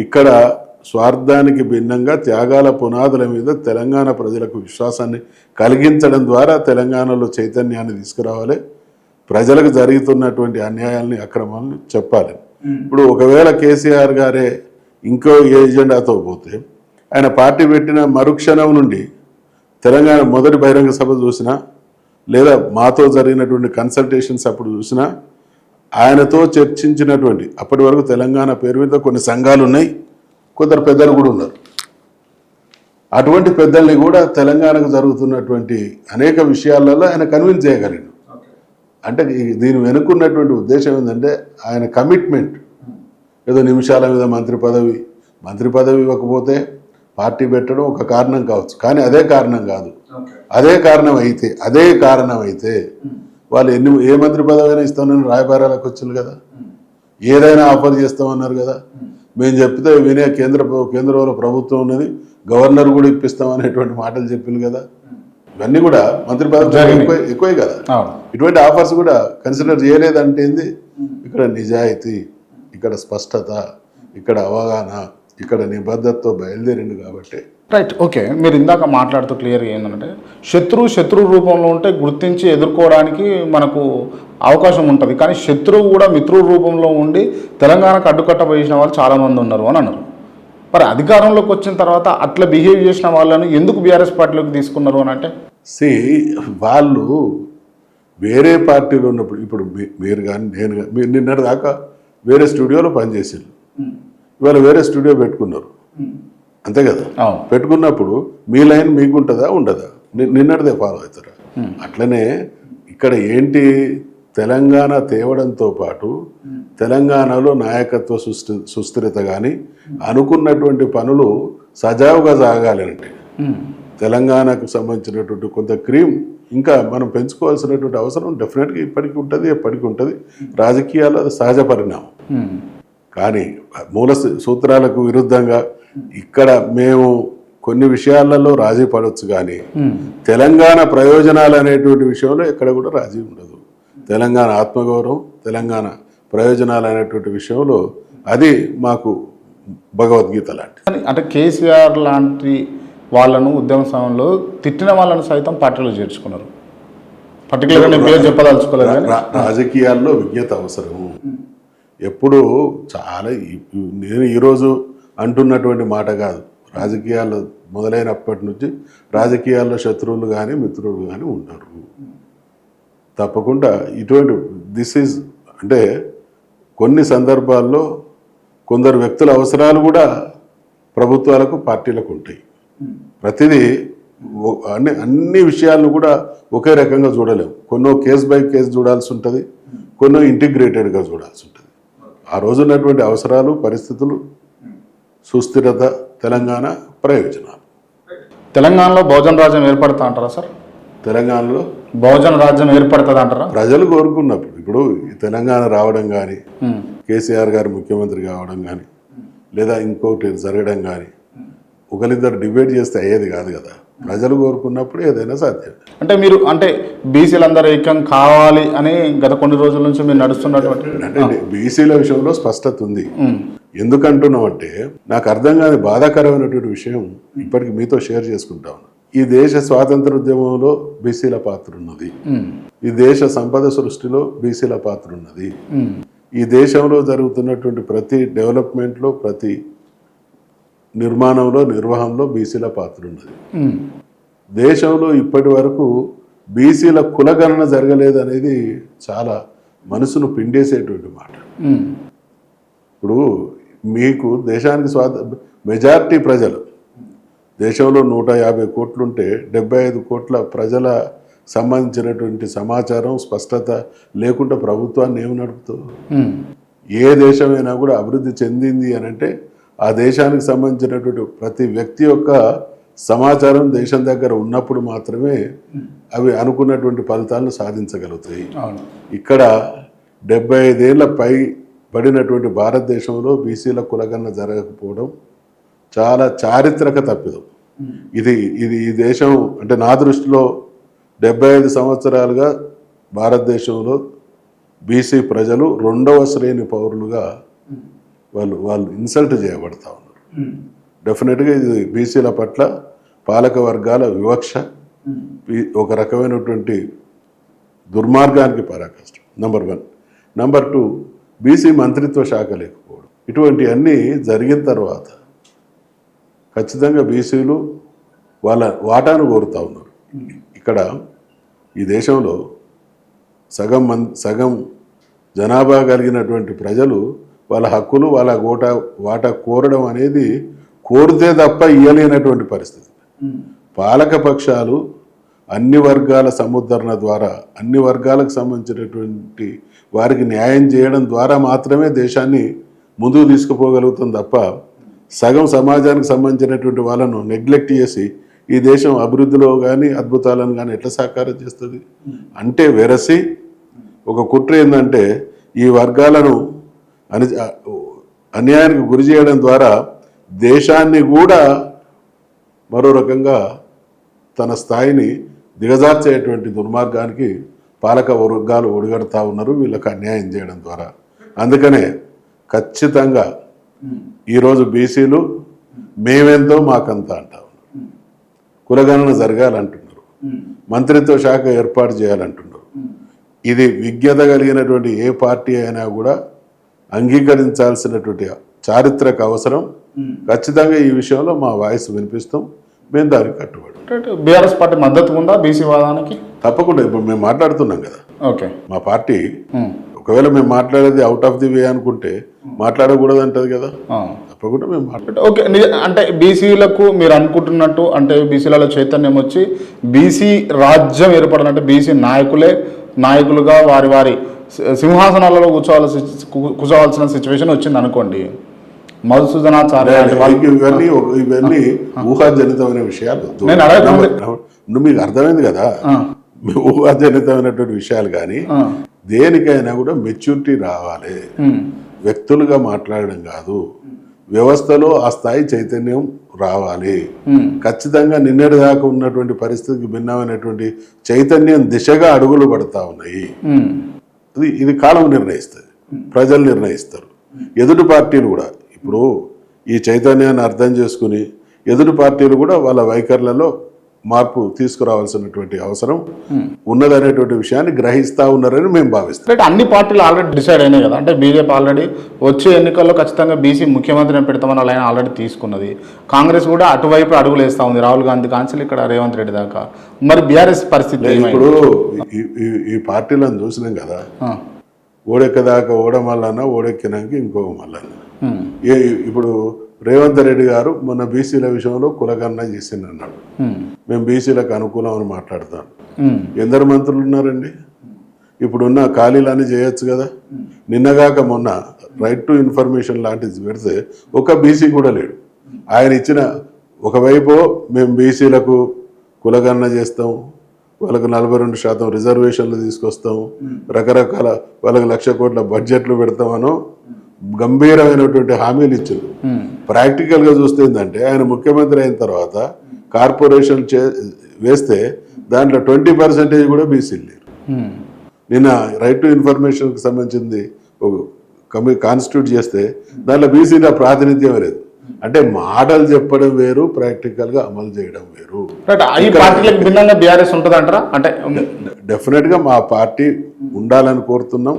ఇక్కడ స్వార్థానికి భిన్నంగా త్యాగాల పునాదుల మీద తెలంగాణ ప్రజలకు విశ్వాసాన్ని కలిగించడం ద్వారా తెలంగాణలో చైతన్యాన్ని తీసుకురావాలి, ప్రజలకు జరుగుతున్నటువంటి అన్యాయాలని అక్రమాలను చెప్పాలి. ఇప్పుడు ఒకవేళ కేసీఆర్ గారే ఇంకో ఏజెండాతో పోతే ఆయన పార్టీ పెట్టిన మరుక్షణం నుండి తెలంగాణ మొదటి బహిరంగ సభ చూసినా లేదా మాతో జరిగినటువంటి కన్సల్టేషన్స్ అప్పుడు చూసినా ఆయనతో చర్చించినటువంటి అప్పటి వరకు తెలంగాణ పేరు మీద కొన్ని సంఘాలు ఉన్నాయి, కొందరు పెద్దలు కూడా ఉన్నారు. అటువంటి పెద్దల్ని కూడా తెలంగాణకు జరుగుతున్నటువంటి అనేక విషయాలలో ఆయన కన్విన్స్ చేయగలిగాడు. అంటే దీని వెనుకున్నటువంటి ఉద్దేశం ఏంటంటే ఆయన కమిట్మెంట్. ఏదో నిమిషాల మీద మంత్రి పదవి ఇవ్వకపోతే పార్టీ పెట్టడం ఒక కారణం కావచ్చు, కానీ అదే కారణం కాదు. అదే కారణం అయితే వాళ్ళు ఏ మంత్రి పదవి అయినా ఇస్తామని రాయబారాలకు వచ్చింది కదా, ఏదైనా ఆఫర్ చేస్తామన్నారు కదా. మేము చెప్తే వినే కేంద్రంలో ప్రభుత్వం ఉన్నది, గవర్నర్ కూడా ఇప్పిస్తామనేటువంటి మాటలు చెప్పింది కదా. ఇవన్నీ కూడా మంత్రి పదవి ఎక్కువే కదా. ఇటువంటి ఆఫర్స్ కూడా కన్సిడర్ చేయలేదంటే ఇక్కడ నిజాయితీ, ఇక్కడ స్పష్టత, ఇక్కడ అవగాహన, ఇక్కడ నిబద్ధతతో బయలుదేరింది కాబట్టి. Right, okay. మీరు ఇందాక మాట్లాడుతూ క్లియర్గా ఏంటంటే శత్రువు రూపంలో ఉంటే గుర్తించి ఎదుర్కోవడానికి మనకు అవకాశం ఉంటుంది, కానీ శత్రువు కూడా మిత్రుల రూపంలో ఉండి తెలంగాణకు అడ్డుకట్టబోసిన వాళ్ళు చాలామంది ఉన్నారు అని అన్నారు. మరి అధికారంలోకి వచ్చిన తర్వాత అట్లా బిహేవ్ చేసిన వాళ్ళను ఎందుకు బీఆర్ఎస్ పార్టీలోకి తీసుకున్నారు అని అంటే వాళ్ళు వేరే పార్టీలో ఉన్నప్పుడు, ఇప్పుడు మీరు కానీ నేను కానీ మీరు నిన్నటి దాకా వేరే స్టూడియోలో పనిచేసారు, ఇవాళ వేరే స్టూడియో పెట్టుకున్నారు, అంతే కదా. పెట్టుకున్నప్పుడు మీ లైన్ మీకు ఉంటుందా ఉండదా, నిన్నటిదే ఫాలో అవుతారా? అట్లనే ఇక్కడ ఏంటి, తెలంగాణ తేవడంతో పాటు తెలంగాణలో నాయకత్వ సుస్థిరత కానీ అనుకున్నటువంటి పనులు సజావుగా సాగాలి అంటే తెలంగాణకు సంబంధించినటువంటి కొంత క్రీమ్ ఇంకా మనం పెంచుకోవాల్సినటువంటి అవసరం డెఫినెట్గా ఇప్పటికీ ఉంటుంది, ఎప్పటికీ ఉంటుంది. రాజకీయాలు అది సహజ పరిణామం. కానీ మూల సూత్రాలకు విరుద్ధంగా ఇక్కడ మేము కొన్ని విషయాలలో రాజీ పడవచ్చు, కానీ తెలంగాణ ప్రయోజనాలు అనేటువంటి విషయంలో ఎక్కడ కూడా రాజీ ఉండదు. తెలంగాణ ఆత్మగౌరవం, తెలంగాణ ప్రయోజనాలు అనేటువంటి విషయంలో అది మాకు భగవద్గీత లాంటి. అంటే కేసీఆర్ లాంటి వాళ్ళను ఉద్యమ సమయంలో తిట్టిన వాళ్ళను సైతం పార్టీలో చేర్చుకున్నారు. పర్టికులర్గా నేను పేరు చెప్పదలుచుకోలేదు. రాజకీయాల్లో విజ్ఞత అవసరము. ఎప్పుడు చాలా నేను ఈరోజు అంటున్నటువంటి మాట కాదు, రాజకీయాలు మొదలైనప్పటి నుంచి రాజకీయాల్లో శత్రువులు కానీ మిత్రులు కానీ ఉంటారు తప్పకుండా. ఇటువంటి అంటే కొన్ని సందర్భాల్లో కొందరు వ్యక్తుల అవసరాలు కూడా ప్రభుత్వాలకు పార్టీలకు ఉంటాయి. ప్రతిదీ అన్ని విషయాలను కూడా ఒకే రకంగా చూడలేము. కొన్నో కేస్ బై కేసు చూడాల్సి ఉంటుంది, కొన్నో ఇంటిగ్రేటెడ్గా చూడాల్సి ఉంటుంది. ఆ రోజు ఉన్నటువంటి అవసరాలు, పరిస్థితులు, సుస్థిరత, తెలంగాణ ప్రయోజనాలు. తెలంగాణలో బహుజన రాజ్యం ఏర్పడతా అంటారా సార్? తెలంగాణలో బహుజన రాజ్యం ఏర్పడుతుంది అంటారా? ప్రజలు కోరుకున్నప్పుడు ఇప్పుడు తెలంగాణ రావడం కానీ, కేసీఆర్ గారు ముఖ్యమంత్రి కావడం కానీ, లేదా ఇంకోటి జరగడం కానీ ఒకరిద్దరు డిబేట్ చేస్తే అయ్యేది కాదు కదా. ప్రజలు కోరుకున్నప్పుడు ఏదైనా సాధ్యం. అంటే మీరు బీసీలందరూ ఏకం కావాలి అని గత కొన్ని రోజుల నుంచి మీరు నడుస్తున్నటువంటి అంటే బీసీల విషయంలో స్పష్టత ఉంది. ఎందుకంటున్నామంటే నాకు అర్థం కాని బాధాకరమైనటువంటి విషయం ఇప్పటికి మీతో షేర్ చేసుకుంటా ఉన్నా. ఈ దేశ స్వాతంత్ర ఉద్యమంలో బీసీల పాత్ర ఉన్నది, ఈ దేశ సంపద సృష్టిలో బీసీల పాత్ర ఉన్నది, ఈ దేశంలో జరుగుతున్నటువంటి ప్రతి డెవలప్మెంట్లో ప్రతి నిర్మాణంలో నిర్వహణలో బీసీల పాత్ర ఉన్నది. దేశంలో ఇప్పటి వరకు బీసీల కులగణన జరగలేదు అనేది చాలా మనసును పిండేసేటువంటి మాట. ఇప్పుడు మీకు దేశానికి మెజారిటీ ప్రజలు దేశంలో 150 కోట్లుంటే 75 కోట్ల ప్రజల సంబంధించినటువంటి సమాచారం స్పష్టత లేకుండా ప్రభుత్వాన్ని ఏమి నడుపుతావు? ఏ దేశమైనా కూడా అభివృద్ధి చెందింది అని అంటే ఆ దేశానికి సంబంధించినటువంటి ప్రతి వ్యక్తి యొక్క సమాచారం దేశం దగ్గర ఉన్నప్పుడు మాత్రమే అవి అనుకున్నటువంటి ఫలితాలను సాధించగలుగుతాయి. ఇక్కడ 75 ఏళ్ల పై పడినటువంటి భారతదేశంలో బీసీల కులగణన జరగకపోవడం చాలా చారిత్రక తప్పిదం. ఇది ఈ దేశం అంటే నా దృష్టిలో 75 సంవత్సరాలుగా భారతదేశంలో బీసీ ప్రజలు 2వ శ్రేణి పౌరులుగా వాళ్ళు ఇన్సల్ట్ చేయబడతా ఉన్నారు. డెఫినెట్గా ఇది బీసీల పట్ల పాలక వర్గాల వివక్ష, ఒక రకమైనటువంటి దుర్మార్గానికి పరాకాష్ఠం. నెంబర్ 1. నెంబర్ 2, బీసీ మంత్రిత్వ శాఖ లేకపోవడం. ఇటువంటివన్నీ జరిగిన తర్వాత ఖచ్చితంగా బీసీలు వాళ్ళ వాటాను కోరుతూ ఉన్నారు. ఇక్కడ ఈ దేశంలో సగం జనాభా కలిగినటువంటి ప్రజలు వాళ్ళ హక్కులు వాళ్ళ వాటా కోరడం అనేది కోరితే తప్ప ఇయ్యలేనటువంటి పరిస్థితి. పాలక పక్షాలు అన్ని వర్గాల సముద్ధరణ ద్వారా అన్ని వర్గాలకు సంబంధించినటువంటి వారికి న్యాయం చేయడం ద్వారా మాత్రమే దేశాన్ని ముందుకు తీసుకుపోగలుగుతుంది తప్ప సగం సమాజానికి సంబంధించినటువంటి వాళ్ళను నెగ్లెక్ట్ చేసి ఈ దేశం అభివృద్ధిలో కానీ అద్భుతాలను కానీ ఎట్లా సాకారం చేస్తుంది అంటే వెరసి ఒక కుట్ర ఏంటంటే ఈ వర్గాలను అన్యాయానికి గురి చేయడం ద్వారా దేశాన్ని కూడా మరో రకంగా తన స్థాయిని దిగజార్చేటువంటి దుర్మార్గానికి పాలక వర్గాలు ఒడిగడుతూ ఉన్నారు వీళ్ళకి అన్యాయం చేయడం ద్వారా. అందుకనే ఖచ్చితంగా ఈరోజు బీసీలు మేమెంతో మాకంతా అంటా ఉన్నారు. కులగణన జరగాలంటున్నారు, మంత్రిత్వ శాఖ ఏర్పాటు చేయాలంటున్నారు. ఇది విజ్ఞత కలిగినటువంటి ఏ పార్టీ అయినా కూడా అంగీకరించాల్సినటువంటి చారిత్రక అవసరం. ఖచ్చితంగా ఈ విషయంలో మా వాయిస్ వినిపిస్తాం, మేము దానికి కట్టుబడి. బీఆర్ఎస్ పార్టీ మద్దతు ఉందా బీసీ వాదానికి? తప్పకుండా. ఇప్పుడు మేము మాట్లాడుతున్నాం కదా, ఓకే, మా పార్టీ ఒకవేళ మేము మాట్లాడేది అవుట్ ఆఫ్ ది వే అనుకుంటే మాట్లాడకూడదు అంటది కదా, తప్పకుండా మేము మాట్లాడతాం. ఓకే, అంటే బీసీలకు మీరు అనుకుంటున్నట్టు అంటే బీసీలలో చైతన్యం వచ్చి బీసీ రాజ్యం ఏర్పడాలంటే బీసీ నాయకులుగా వారి సింహాసనాలలో కూర్చోవాల్సిన సిచ్యువేషన్ వచ్చింది అనుకోండి. మధుసూదనాచార్య ఇవన్నీ ఊహాజనితమైన విషయాలు. మీకు అర్థమైంది కదా, ఊహాజనితమైనటువంటి విషయాలు. కానీ దేనికైనా కూడా మెచ్యూరిటీ రావాలి. వ్యక్తులుగా మాట్లాడడం కాదు, వ్యవస్థలో ఆ స్థాయి చైతన్యం రావాలి. ఖచ్చితంగా నిన్నటి దాకా ఉన్నటువంటి పరిస్థితికి భిన్నమైనటువంటి చైతన్యం దిశగా అడుగులు పడతా ఉన్నాయి. ఇది కాలం నిర్ణయిస్తుంది, ప్రజలు నిర్ణయిస్తారు. ఎదుటి పార్టీలు కూడా ఇప్పుడు ఈ చైతన్యాన్ని అర్థం చేసుకుని ఎదుటి పార్టీలు కూడా వాళ్ళ వైఖరులలో మార్పు తీసుకురావాల్సినటువంటి అవసరం ఉన్నదనేటువంటి విషయాన్ని గ్రహిస్తూ ఉన్నారని మేము భావిస్తాం. అన్ని పార్టీలు ఆల్రెడీ డిసైడ్ అయినాయి కదా, అంటే బీజేపీ ఆల్రెడీ వచ్చే ఎన్నికల్లో ఖచ్చితంగా బీసీ ముఖ్యమంత్రిని పెడతామని ఆయన ఆల్రెడీ తీసుకున్నది. కాంగ్రెస్ కూడా అటువైపు అడుగులు వేస్తూ ఉంది, రాహుల్ గాంధీ కాన్సిల్ ఇక్కడ రేవంత్ రెడ్డి దాకా. మరి బీఆర్ఎస్ పరిస్థితి ఇప్పుడు ఈ పార్టీలను చూసినాం కదా, ఓడెక్కదాకా ఓడమల్లన్నా ఓడెక్కినాక ఇంకో మల్లన్న. ఇప్పుడు రేవంత్ రెడ్డి గారు మొన్న బీసీల విషయంలో కులగణన చేసిందన్నాడు. మేము బీసీలకు అనుకూలం అని మాట్లాడతాను. ఎందరు మంత్రులు ఉన్నారండి? ఇప్పుడున్న ఖాళీలన్నీ చేయొచ్చు కదా. నిన్నగాక మొన్న రైట్ టు ఇన్ఫర్మేషన్ లాంటిది పెడితే ఒక బీసీ కూడా లేడు. ఆయన ఇచ్చిన ఒకవైపు మేము బీసీలకు కులగణన చేస్తాం, వాళ్ళకు 42% రిజర్వేషన్లు తీసుకొస్తాం, రకరకాల వాళ్ళకి 1,00,000 కోట్ల బడ్జెట్లు పెడతామనో గంభీరమైనటువంటి హామీలు ఇచ్చారు. ప్రాక్టికల్గా చూస్తే ఏంటంటే ఆయన ముఖ్యమంత్రి అయిన తర్వాత కార్పొరేషన్ వేస్తే దాంట్లో 20% కూడా బీసీలు లేరు. నిన్న రైట్ టు ఇన్ఫర్మేషన్కి సంబంధించింది కాన్స్టిట్యూట్ చేస్తే దాంట్లో బీసీల ప్రాతినిధ్యం లేదు. అంటే మాటలు చెప్పడం వేరు, ప్రాక్టికల్గా అమలు చేయడం వేరు. రైట్. ఈ పార్టీలకు భిన్నంగా బీఆర్ఎస్ ఉంటుంది అంటారా? అంటే డెఫినెట్గా మా పార్టీ ఉండాలని కోరుతున్నాం,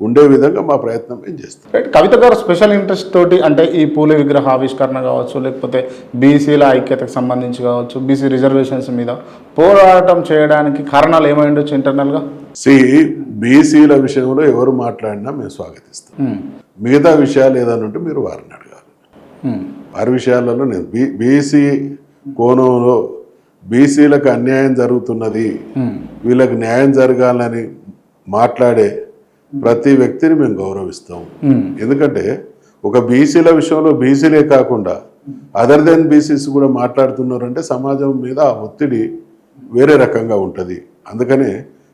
ఉండే విధంగా మా ప్రయత్నం ఏం చేస్తాం. రైట్. కవిత గారు స్పెషల్ ఇంట్రెస్ట్ తోటి అంటే ఈ పూల విగ్రహ ఆవిష్కరణ కావచ్చు, లేకపోతే బీసీల ఐక్యతకు సంబంధించి కావచ్చు, బీసీ రిజర్వేషన్స్ మీద పోరాటం చేయడానికి కారణాలు ఏమై ఉండొచ్చు ఇంటర్నల్గా? బీసీల విషయంలో ఎవరు మాట్లాడినా మేము స్వాగతిస్తాం. మిగతా విషయాలు ఏదైనా ఉంటే మీరు వారిని అడగాలి. వారి విషయాలలో నేను బీసీ కోణంలో బీసీలకు అన్యాయం జరుగుతున్నది, వీళ్ళకి న్యాయం జరగాలని మాట్లాడే ప్రతి వ్యక్తిని మేము గౌరవిస్తాం. ఎందుకంటే ఒక బీసీల విషయంలో బీసీలే కాకుండా అదర్ దెన్ బీసీస్ కూడా మాట్లాడుతున్నారంటే సమాజం మీద ఆ ఒత్తిడి వేరే రకంగా ఉంటుంది. అందుకనే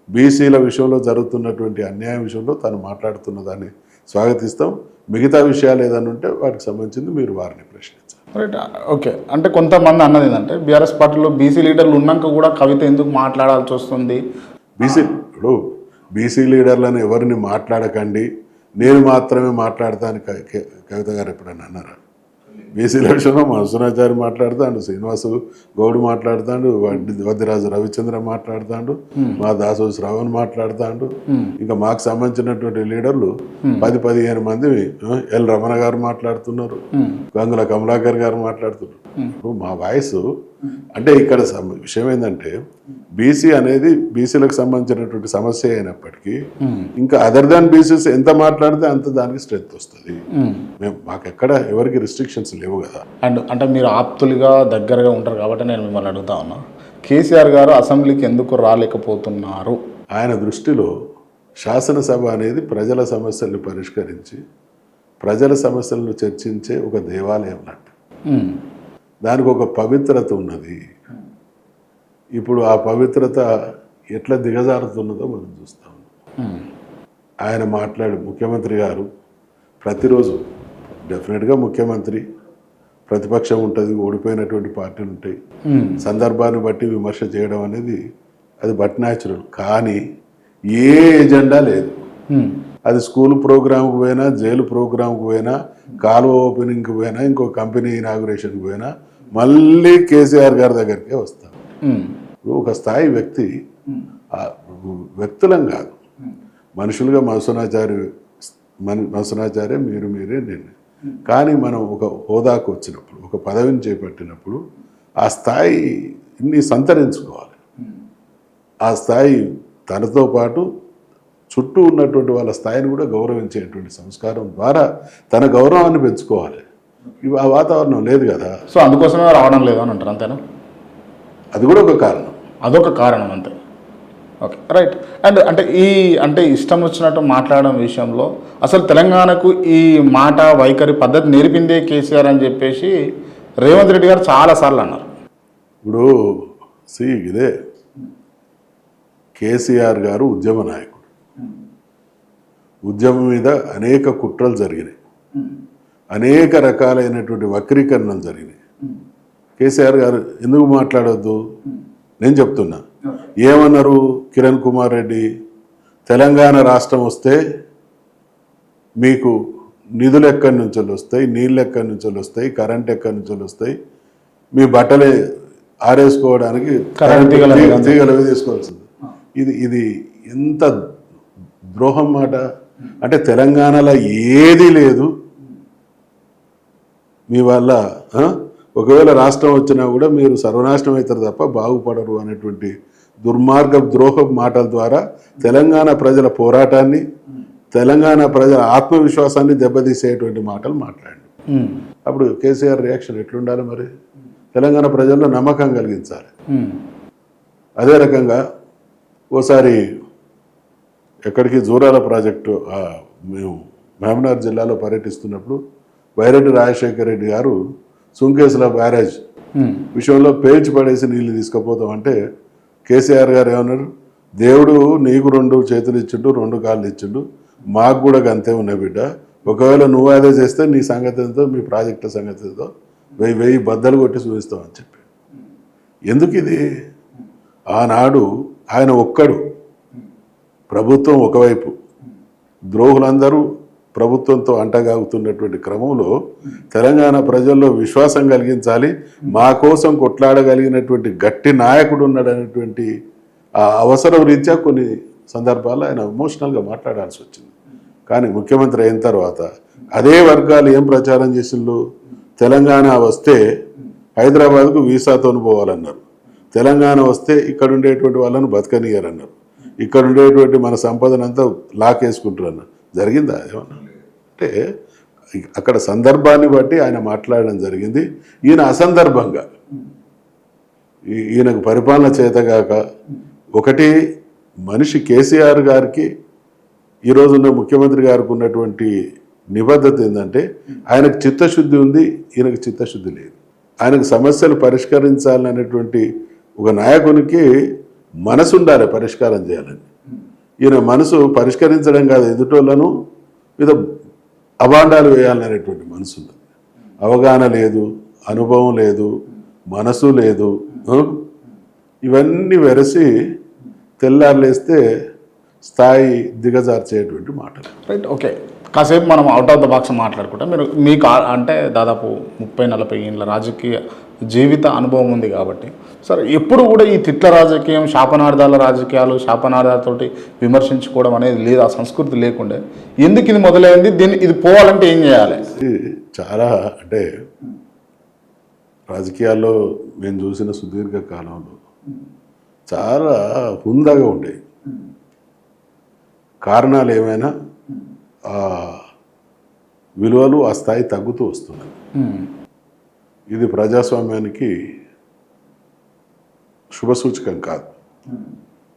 బీసీల విషయంలో జరుగుతున్నటువంటి అన్యాయం విషయంలో తను మాట్లాడుతున్న దాన్ని స్వాగతిస్తాం. మిగతా విషయాలు ఏదైనా ఉంటే వాటికి సంబంధించింది మీరు వారిని ప్రశ్నించాలి. రైట్. ఓకే. అంటే కొంతమంది అన్నది ఏంటంటే బీఆర్ఎస్ పార్టీలో బీసీ లీడర్లు ఉన్నాక కూడా కవిత ఎందుకు మాట్లాడాల్సి వస్తుంది? ఇప్పుడు బీసీ లీడర్లను ఎవరిని మాట్లాడకండి, నేను మాత్రమే మాట్లాడతాను కవిత గారు ఎప్పుడైనా అన్నారా? బీసీల విషయంలో మనసునాచారి మాట్లాడుతాడు, శ్రీనివాసు గౌడ్ మాట్లాడుతాడు, వద్దిరాజు రవిచంద్ర మాట్లాడుతాడు, మా దాసు శ్రవణ్ మాట్లాడుతాడు, ఇంకా మాకు సంబంధించినటువంటి లీడర్లు 10-15 మంది, ఎల్ రమణ గారు మాట్లాడుతున్నారు, గంగుల కమలాకర్ గారు మాట్లాడుతున్నారు. మా వాయిస్ అంటే ఇక్కడ విషయం ఏంటంటే బీసీ అనేది బీసీలకు సంబంధించినటువంటి సమస్య అయినప్పటికీ ఇంకా అదర్ దాన్ బీసీస్ ఎంత మాట్లాడితే అంత దానికి స్ట్రెంత్ వస్తుంది. మేము మాకెక్కడ ఎవరికి రిస్ట్రిక్షన్స్ లేవు కదా. అండ్ అంటే మీరు ఆప్తులుగా దగ్గరగా ఉంటారు కాబట్టి నేను మిమ్మల్ని అడుగుతా ఉన్నా, కేసీఆర్ గారు అసెంబ్లీకి ఎందుకు రాలేకపోతున్నారు? ఆయన దృష్టిలో శాసనసభ అనేది ప్రజల సమస్యలను పరిష్కరించి ప్రజల సమస్యలను చర్చించే ఒక దేవాలయం లాంటి, దానికి ఒక పవిత్రత ఉన్నది. ఇప్పుడు ఆ పవిత్రత ఎట్లా దిగజారుతున్నదో మనం చూస్తాం. ఆయన ముఖ్యమంత్రి గారు ప్రతిరోజు డెఫినెట్గా ముఖ్యమంత్రి, ప్రతిపక్షం ఉంటుంది, ఓడిపోయినటువంటి పార్టీలు ఉంటాయి, సందర్భాన్ని బట్టి విమర్శ చేయడం అనేది అది బట్ న్యాచురల్. కానీ ఏ ఎజెండా లేదు. అది స్కూల్ ప్రోగ్రాంకి పోయినా, జైలు ప్రోగ్రాంకి పోయినా, కాలువ ఓపెనింగ్కి పోయినా, ఇంకో కంపెనీ ఇనాగ్రేషన్కి పోయినా మళ్ళీ కేసీఆర్ గారి దగ్గరికే వస్తారు. ఒక స్థాయి వ్యక్తులం కాదు, మనుషులుగా మనసునాచారే మీరే నేను. కానీ మనం ఒక హోదాకు వచ్చినప్పుడు, ఒక పదవిని చేపట్టినప్పుడు ఆ స్థాయిని సంతరించుకోవాలి. ఆ స్థాయి తనతో పాటు చుట్టూ ఉన్నటువంటి వాళ్ళ స్థాయిని కూడా గౌరవించేటువంటి సంస్కారం ద్వారా తన గౌరవాన్ని పెంచుకోవాలి. ఆ వాతావరణం లేదు కదా. సో అందుకోసమే రావడం లేదు అని అంటారు, అంతేనా? అది కూడా ఒక కారణం, అదొక కారణం అంతే. Okay, right. అండ్ అంటే ఇష్టం వచ్చినట్టు మాట్లాడడం విషయంలో అసలు తెలంగాణకు ఈ మాట వైఖరి పద్ధతి నేర్పిందే కేసీఆర్ అని చెప్పేసి రేవంత్ రెడ్డి గారు చాలాసార్లు అన్నారు. ఇప్పుడు ఇదే కేసీఆర్ గారు ఉద్యమ నాయకుడు, ఉద్యమం మీద అనేక కుట్రలు జరిగినాయి, అనేక రకాలైనటువంటి వక్రీకరణలు జరిగినాయి. కేసీఆర్ గారు ఎందుకు మాట్లాడొద్దు? నేను చెప్తున్నా. ఏమన్నారు కిరణ్ కుమార్ రెడ్డి? తెలంగాణ రాష్ట్రం వస్తే మీకు నిధులు ఎక్కడి నుంచి వస్తాయి, నీళ్ళు ఎక్కడి నుంచి వస్తాయి, కరెంట్ ఎక్కడి నుంచి వస్తాయి, మీ బట్టలు ఆరేసుకోవడానికి తీగలవి తీసుకోవాల్సింది. ఇది ఎంత ద్రోహం మాట. అంటే తెలంగాణలో ఏదీ లేదు, మీ వల్ల ఒకవేళ రాష్ట్రం వచ్చినా కూడా మీరు సర్వనాశనం అవుతారు తప్ప బాగుపడరు అనేటువంటి దుర్మార్గ ద్రోహ మాటల ద్వారా తెలంగాణ ప్రజల పోరాటాన్ని, తెలంగాణ ప్రజల ఆత్మవిశ్వాసాన్ని దెబ్బతీసేటువంటి మాటలు మాట్లాడండి. అప్పుడు కేసీఆర్ రియాక్షన్ ఎట్లుండాలి? మరి తెలంగాణ ప్రజల్లో నమ్మకం కలిగించాలి. అదే రకంగా ఓసారి ఎక్కడికి జూరాల ప్రాజెక్టు మేము మహబూబ్నగర్ జిల్లాలో పర్యటిస్తున్నప్పుడు వైరెడ్డి రాజశేఖర రెడ్డి గారు సుంకేసుల బ్యారేజ్ విషయంలో పేల్చి పడేసి నీళ్ళు తీసుకుపోతామంటే కేసీఆర్ గారు ఏమన్నారు? దేవుడు నీకు 2 చేతులు ఇచ్చిండు, 2 కాళ్ళు ఇచ్చిండు, మాకు కూడా అంతే ఉన్నాయి బిడ్డ, ఒకవేళ నువ్వు అదే చేస్తే నీ సంగతితో, మీ ప్రాజెక్టు సంగతితో 1000 బద్దలు కొట్టి చూపిస్తామని చెప్పి. ఎందుకు ఇది? ఆనాడు ఆయన ఒక్కడు, ప్రభుత్వం ఒకవైపు, ద్రోహులందరూ ప్రభుత్వంతో అంటగాగుతున్నటువంటి క్రమంలో తెలంగాణ ప్రజల్లో విశ్వాసం కలిగించాలి, మా కోసం కొట్లాడగలిగినటువంటి గట్టి నాయకుడు ఉన్నాడనేటువంటి ఆ అవసరం రీత్యా కొన్ని సందర్భాల్లో ఆయన ఎమోషనల్గా మాట్లాడాల్సి వచ్చింది. కానీ ముఖ్యమంత్రి అయిన తర్వాత అదే వర్గాలు ఏం ప్రచారం చేసిండ్రు, తెలంగాణ వస్తే హైదరాబాద్కు వీసాతో పోవాలన్నారు, తెలంగాణ వస్తే ఇక్కడ ఉండేటువంటి వాళ్ళను బతకనియరన్నారు, ఇక్కడ ఉండేటువంటి మన సంపదనంతా లాకేసుకుంటారు అన్నారు. జరిగిందా ఏమన్నా? అంటే అక్కడ సందర్భాన్ని బట్టి ఆయన మాట్లాడడం జరిగింది. ఈయన అసందర్భంగా ఈయనకు పరిపాలన చేతగాక ఒకటి మనిషి కేసీఆర్ గారికి ఈరోజున్న ముఖ్యమంత్రి గారికి ఉన్నటువంటి నిబద్ధత ఏంటంటే ఆయనకు చిత్తశుద్ధి ఉంది, ఈయనకు చిత్తశుద్ధి లేదు. ఆయనకు సమస్యలు పరిష్కరించాలనేటువంటి ఒక నాయకునికి మనసు ఉండాలి పరిష్కారం చేయాలని. ఈయన మనసు పరిష్కరించడం కాదు, ఎదుటోళ్లను మీద అభాండాలు వేయాలనేటువంటి మనసు ఉంది. అవగాహన లేదు, అనుభవం లేదు, మనసు లేదు. ఇవన్నీ వెరసి తెల్లారులేస్తే స్థాయి దిగజార్చేటువంటి మాటలు. Right, okay. కాసేపు మనం అవుట్ ఆఫ్ ద బాక్స్ మాట్లాడుకుంటాం. మీకు అంటే దాదాపు 30-40 ఏళ్ళ రాజకీయ జీవిత అనుభవం ఉంది కాబట్టి సరే, ఎప్పుడు కూడా ఈ తిట్ల రాజకీయం, శాపనార్థాల రాజకీయాలు, శాపనార్థాలతోటి విమర్శించుకోవడం అనేది లేదు, ఆ సంస్కృతి లేకుండే. ఎందుకు ఇది మొదలైంది, ఇది పోవాలంటే ఏం చేయాలి? చాలా అంటే రాజకీయాల్లో మేము చూసిన సుదీర్ఘ కాలంలో చాలా హుందాగా ఉండేవి. కారణాలు ఏమైనా ఆ విలువలు ఆ స్థాయి తగ్గుతూ వస్తున్నాయి. ఇది ప్రజాస్వామ్యానికి శుభసూచకం కాదు.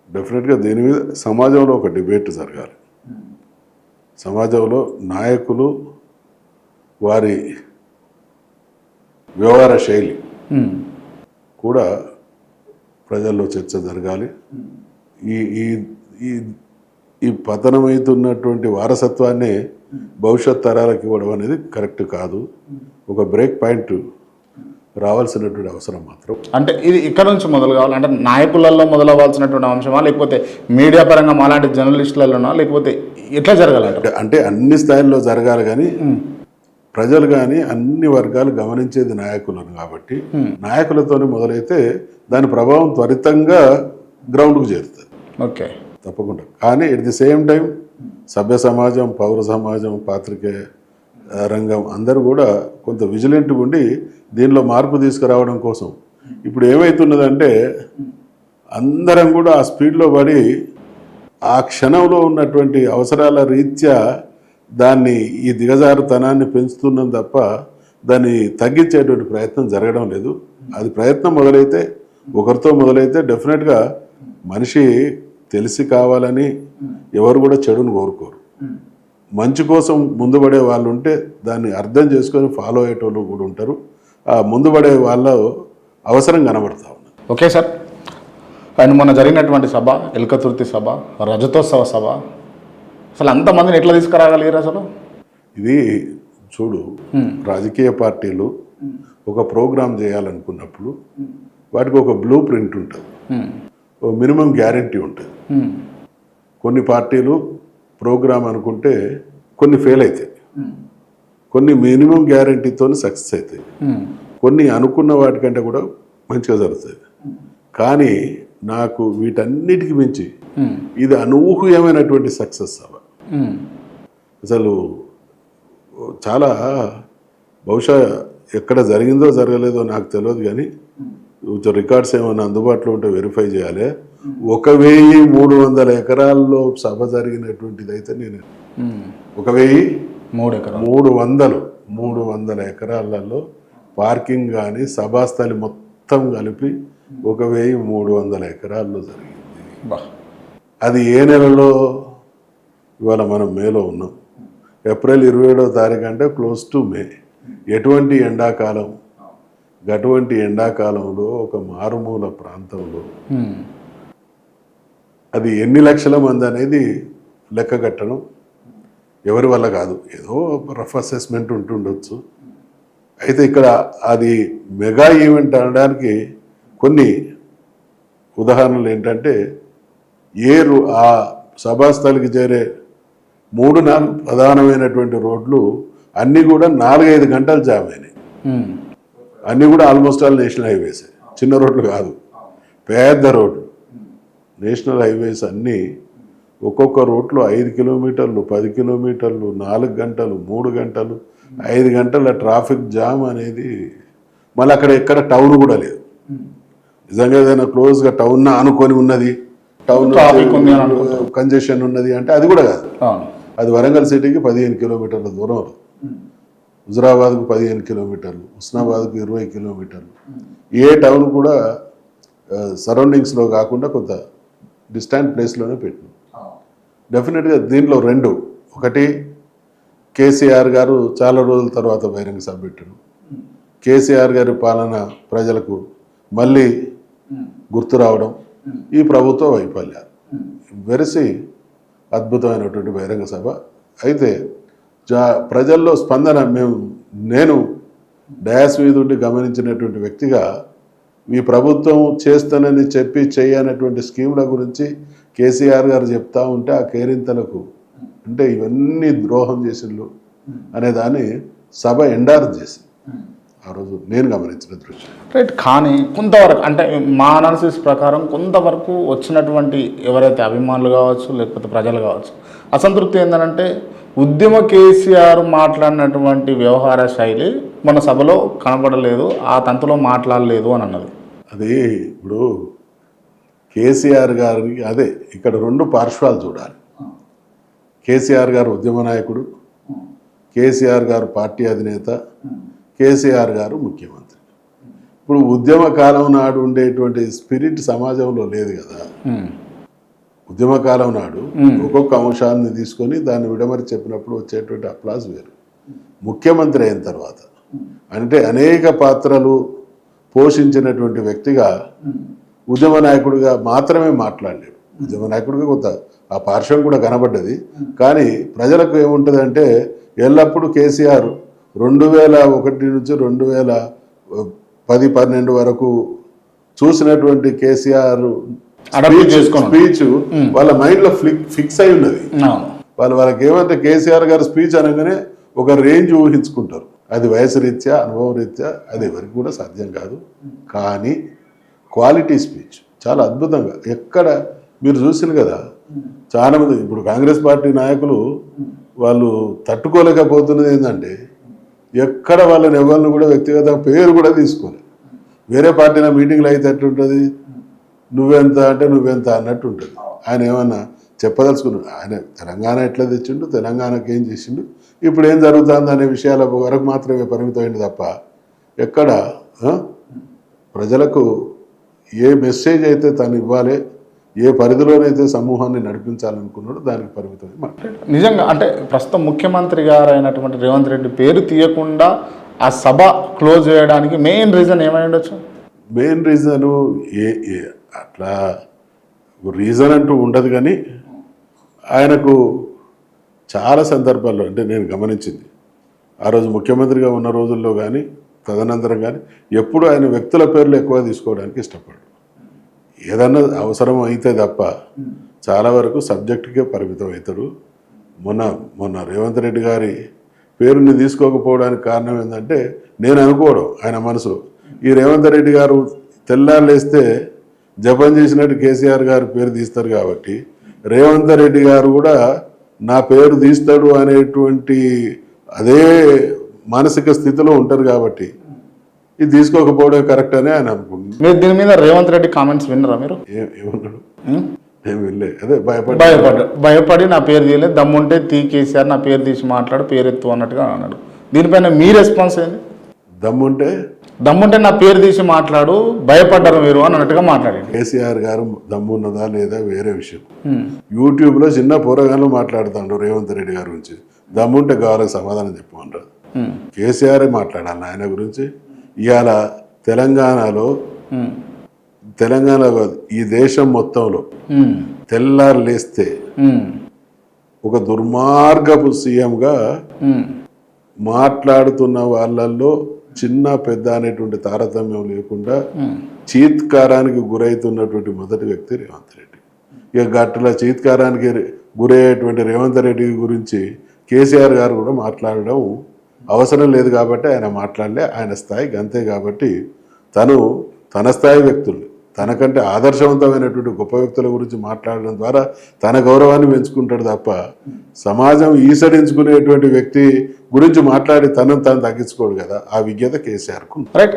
డెఫినెట్గా దీని మీద సమాజంలో ఒక డిబేట్ జరగాలి. సమాజంలో నాయకులు వారి వ్యవహార శైలి కూడా ప్రజల్లో చర్చ జరగాలి. ఈ ఈ ఈ పతనమవుతున్నటువంటి వారసత్వాన్ని భవిష్యత్ తరాలకు ఇవ్వడం అనేది కరెక్ట్ కాదు. ఒక బ్రేక్ పాయింట్ రావాల్సినటువంటి అవసరం మాత్రం. అంటే ఇది ఇక్కడ నుంచి మొదలు కావాలి, అంటే నాయకులలో మొదలవ్వాల్సినటువంటి అంశమా, లేకపోతే మీడియా పరంగా మాలాంటి జర్నలిస్టులలోనా, లేకపోతే ఎట్లా జరగాలంటే? అంటే అన్ని స్థాయిల్లో జరగాలి, కానీ ప్రజలు కానీ అన్ని వర్గాలు గమనించేది నాయకులను కాబట్టి నాయకులతోనే మొదలైతే దాని ప్రభావం త్వరితంగా గ్రౌండ్కు చేరుతుంది. ఓకే, తప్పకుండా. కానీ ఎట్ ది సేమ్ టైం సభ్య సమాజం, పౌర సమాజం, పాత్రికేయ రంగం అందరూ కూడా కొంత విజిలెంట్గా ఉండి దీనిలో మార్పు తీసుకురావడం కోసం. ఇప్పుడు ఏమవుతున్నదంటే అందరం కూడా ఆ స్పీడ్లో పడి ఆ క్షణంలో ఉన్నటువంటి అవసరాల రీత్యా దాన్ని ఈ దిగజారుతనాన్ని పెంచుతున్నాం తప్ప దాన్ని తగ్గించేటువంటి ప్రయత్నం జరగడం లేదు. అది ప్రయత్నం మొదలైతే, ఒకరితో మొదలైతే డెఫినెట్గా మనిషి తెలిసి కావాలని ఎవరు కూడా చెడును కోరుకోరు. మంచి కోసం ముందుపడే వాళ్ళు ఉంటే దాన్ని అర్థం చేసుకొని ఫాలో అయ్యేటోళ్ళు కూడా ఉంటారు. ఆ ముందుపడే వాళ్ళ అవసరం కనబడతా ఉంది. ఓకే సార్, అండ్ మొన్న జరిగినటువంటి సభ, ఎల్కతుర్తి సభ, రజతోత్సవ సభ, అసలు అంతమందిని ఎట్లా తీసుకురాగలిగారు అసలు? ఇది చూడు, రాజకీయ పార్టీలు ఒక ప్రోగ్రాం చేయాలనుకున్నప్పుడు వాటికి ఒక బ్లూ ప్రింట్ ఉంటుంది, ఓ మినిమం గ్యారంటీ ఉంటుంది. కొన్ని పార్టీలు ప్రోగ్రాం అనుకుంటే కొన్ని ఫెయిల్ అవుతాయి, కొన్ని మినిమం గ్యారంటీతో సక్సెస్ అవుతాయి, కొన్ని అనుకున్న వాటికంటే కూడా మంచిగా జరుగుతుంది. కానీ నాకు వీటన్నిటికి మించి ఇది అనూహ్యమైనటువంటి సక్సెస్ అవ. అసలు చాలా బహుశా ఎక్కడ జరిగిందో జరగలేదో నాకు తెలియదు, కానీ రికార్డ్స్ ఏమైనా అందుబాటులో ఉంటే వెరిఫై చేయాలి. 1300 ఎకరాల్లో సభ జరిగినటువంటిది అయితే నేను 1300 ఎకరాలలో పార్కింగ్ కానీ సభాస్థలి మొత్తం కలిపి 1300 ఎకరాల్లో జరిగింది. అది ఏ నెలలో? ఇవాళ మనం మేలో ఉన్నాం. ఏప్రిల్ 27వ తారీఖు అంటే క్లోజ్ టు మే. ఎటువంటి ఎండాకాలం, అటువంటి ఎండాకాలంలో ఒక మారుమూల ప్రాంతంలో అది ఎన్ని లక్షల మంది అనేది లెక్క కట్టడం ఎవరి వల్ల కాదు. ఏదో రఫ్ అసెస్మెంట్ ఉంటుండొచ్చు. అయితే ఇక్కడ అది మెగా ఈవెంట్ అనడానికి కొన్ని ఉదాహరణలు ఏంటంటే, ఆ సభాస్థలికి చేరే 3-4 ప్రధానమైనటువంటి రోడ్లు అన్నీ కూడా 4-5 గంటలు జామ్ అయినాయి. అన్నీ కూడా ఆల్మోస్ట్ ఆల్ నేషనల్ హైవేస్, చిన్న రోడ్లు కాదు, పెద్ద రోడ్లు. నేషనల్ హైవేస్ అన్నీ ఒక్కొక్క రోడ్లు 5 కిలోమీటర్లు, 10 కిలోమీటర్లు, 4 గంటలు, 3 గంటలు, 5 గంటల ట్రాఫిక్ జామ్ అనేది. మళ్ళీ అక్కడ ఎక్కడ టౌన్ కూడా లేదు. నిజంగా ఏదైనా క్లోజ్గా టౌన్ అనుకొని ఉన్నది, టౌన్ కంజెషన్ ఉన్నది అంటే అది కూడా కాదు. అది వరంగల్ సిటీకి 15 కిలోమీటర్ల దూరం, హుజరాబాద్కు 15 కిలోమీటర్లు, హుస్నాబాద్కు 20 కిలోమీటర్లు. ఏ టౌన్ కూడా సరౌండింగ్స్లో కాకుండా కొంత డిస్టాంట్ ప్లేస్లోనే పెట్టినాం. డెఫినెట్గా దీంట్లో 2, ఒకటి కేసీఆర్ గారు చాలా రోజుల తర్వాత బహిరంగ సభ పెట్టడం, కేసీఆర్ గారి పాలన ప్రజలకు మళ్ళీ గుర్తు రావడం, ఈ ప్రభుత్వ వైఫల్యాలు వెరసి అద్భుతమైనటువంటి బహిరంగ సభ. అయితే ప్రజల్లో స్పందన నేను డయాస్ మీద ఉండి గమనించినటువంటి వ్యక్తిగా ఈ ప్రభుత్వం చేస్తానని చెప్పి చేయనటువంటి స్కీముల గురించి కేసీఆర్ గారు చెప్తా ఉంటే ఆ కేరింతలకు అంటే ఇవన్నీ ద్రోహం చేసిండ్రు అనే దాన్ని సభ ఎండార్జ్ చేసింది ఆ రోజు నేను గమనించిన దృష్టి. రైట్. కానీ కొంతవరకు అంటే మా అనాలిసిస్ ప్రకారం కొంతవరకు వచ్చినటువంటి ఎవరైతే అభిమానులు కావచ్చు లేకపోతే ప్రజలు కావచ్చు అసంతృప్తి ఏంటంటే ఉద్యమ కేసీఆర్ మాట్లాడినటువంటి వ్యవహార శైలి మన సభలో కనపడలేదు, ఆ తంతులో మాట్లాడలేదు అని అన్నది. అది ఇప్పుడు కేసీఆర్ గారికి అదే ఇక్కడ 2 పార్శ్వాలు చూడాలి. కేసీఆర్ గారు ఉద్యమ నాయకుడు, కేసీఆర్ గారు పార్టీ అధినేత, కేసీఆర్ గారు ముఖ్యమంత్రి. ఇప్పుడు ఉద్యమ కాలం నాడు ఉండేటువంటి స్పిరిట్ సమాజంలో లేదు కదా. ఉద్యమకాలం నాడు ఒక్కొక్క అంశాన్ని తీసుకొని దాన్ని విడమరి చెప్పినప్పుడు వచ్చేటువంటి అప్లాజ్ వేరు. ముఖ్యమంత్రి అయిన తర్వాత అంటే అనేక పాత్రలు పోషించినటువంటి వ్యక్తిగా ఉద్యమ నాయకుడిగా మాత్రమే మాట్లాడలేడు. ఉద్యమ నాయకుడిగా కొంత ఆ పార్శ్వం కూడా కనబడ్డది. కానీ ప్రజలకు ఏముంటుందంటే ఎల్లప్పుడూ కేసీఆర్ 2001 నుంచి 2010-12 వరకు చూసినటువంటి కేసీఆర్ స్పీచ్ వాళ్ళ మైండ్లో ఫిక్స్ అయి ఉన్నది. వాళ్ళకి ఏమంటే కేసీఆర్ గారు స్పీచ్ అనగానే ఒక రేంజ్ ఊహించుకుంటారు. అది వయసు రీత్యా, అనుభవం రీత్యా అది ఎవరికి కూడా సాధ్యం కాదు. కానీ క్వాలిటీ స్పీచ్ చాలా అద్భుతంగా ఎక్కడ మీరు చూసిన కదా. చాలామంది ఇప్పుడు కాంగ్రెస్ పార్టీ నాయకులు వాళ్ళు తట్టుకోలేకపోతున్నది ఏంటంటే ఎక్కడ వాళ్ళని ఎవరిని కూడా వ్యక్తిగత పేరు కూడా తీసుకోలేదు. వేరే పార్టీల మీటింగ్లు అయితే ఎట్లుంటుంది, నువ్వెంత అంటే నువ్వెంత అన్నట్టు ఉంటుంది. ఆయన ఏమన్నా చెప్పదలుచుకున్నాడు, ఆయన తెలంగాణ ఎట్లా తెచ్చిండు, తెలంగాణకి ఏం చేసిండు, ఇప్పుడు ఏం జరుగుతుంది అనే విషయాల వరకు మాత్రమే పరిమితమైంది తప్ప ఎక్కడ ప్రజలకు ఏ మెసేజ్ అయితే తను ఇవ్వాలి, ఏ పరిధిలోనైతే సమూహాన్ని నడిపించాలనుకున్నాడో దానికి పరిమితమై మాట్లాడారు. నిజంగా అంటే ప్రస్తుతం ముఖ్యమంత్రి గారు అయినటువంటి రేవంత్ రెడ్డి పేరు తీయకుండా ఆ సభ క్లోజ్ చేయడానికి మెయిన్ రీజన్ ఏమై ఉండొచ్చు? మెయిన్ రీజను అట్లా రీజన్ అంటూ ఉండదు. కానీ ఆయనకు చాలా సందర్భాల్లో అంటే నేను గమనించింది ఆ రోజు ముఖ్యమంత్రిగా ఉన్న రోజుల్లో కానీ తదనంతరం కానీ ఎప్పుడు ఆయన వ్యక్తుల పేర్లు ఎక్కువ తీసుకోవడానికి ఇష్టపడ్డాడు. ఏదన్నా అవసరం అయితే తప్ప చాలా వరకు సబ్జెక్టుకే పరిమితం అవుతాడు. మొన్న రేవంత్ రెడ్డి గారి పేరుని తీసుకోకపోవడానికి కారణం ఏంటంటే నేను అనుకోవడం ఆయన మనసులో ఈ రేవంత్ రెడ్డి గారు తెల్లారులేస్తే జపం చేసినట్టు కేసీఆర్ గారి పేరు తీస్తారు కాబట్టి రేవంత్ రెడ్డి గారు కూడా నా పేరు తీస్తాడు అనేటువంటి అదే మానసిక స్థితిలో ఉంటారు కాబట్టి ఇది తీసుకోకపోవడం కరెక్ట్ అని ఆయన అనుకుంటున్నారు. మీరు దీని మీద రేవంత్ రెడ్డి కామెంట్స్ విన్నారా? మీరు ఏమన్నాడు? ఏం వినలే. అదే భయపడి నా పేరు తీయలేదు, దమ్ముంటే కేసీఆర్ నా పేరు తీసి మాట్లాడు, పేరు ఎత్తు అన్నట్టుగా అన్నాడు. దీనిపైన మీ రెస్పాన్స్ ఏంది? దమ్ముంటే నా పేరు తీసి మాట్లాడు, భయపడ్డారు మీరు అని అన్నట్టుగా మాట్లాడాడు. కేసీఆర్ గారు దమ్మున్నదా లేదా వేరే విషయం. యూట్యూబ్లో చిన్న పోరగాళ్ళు మాట్లాడుతాడు రేవంత్ రెడ్డి గారి గురించి. దమ్ముంటే కావాలని సమాధానం చెప్పమంటారు. కేసీఆర్ మాట్లాడాలి ఆయన గురించి. ఇవాళ తెలంగాణలో ఈ దేశం మొత్తంలో తెల్లారు లేస్తే ఒక దుర్మార్గపు సీఎంగా మాట్లాడుతున్న వాళ్ళల్లో చిన్న పెద్ద అనేటువంటి తారతమ్యం లేకుండా చీత్కారానికి గురైతున్నటువంటి మొదటి వ్యక్తి రేవంత్ రెడ్డి. ఇక గట్ల చీత్కారానికి గురయ్యేటువంటి రేవంత్ రెడ్డి గురించి కేసీఆర్ గారు కూడా మాట్లాడడం అవసరం లేదు కాబట్టి ఆయన మాట్లాడలే. ఆయన స్థాయికి అంతే కాబట్టి తన స్థాయి వ్యక్తులు, తనకంటే ఆదర్శవంతమైనటువంటి గొప్ప వ్యక్తుల గురించి మాట్లాడడం ద్వారా తన గౌరవాన్ని పెంచుకుంటాడు తప్ప సమాజం ఈసడించుకునేటువంటి వ్యక్తి గురించి మాట్లాడి తనను తాను తగ్గించుకోడు కదా. ఆ విజ్ఞత కేసీఆర్కు. రైట్.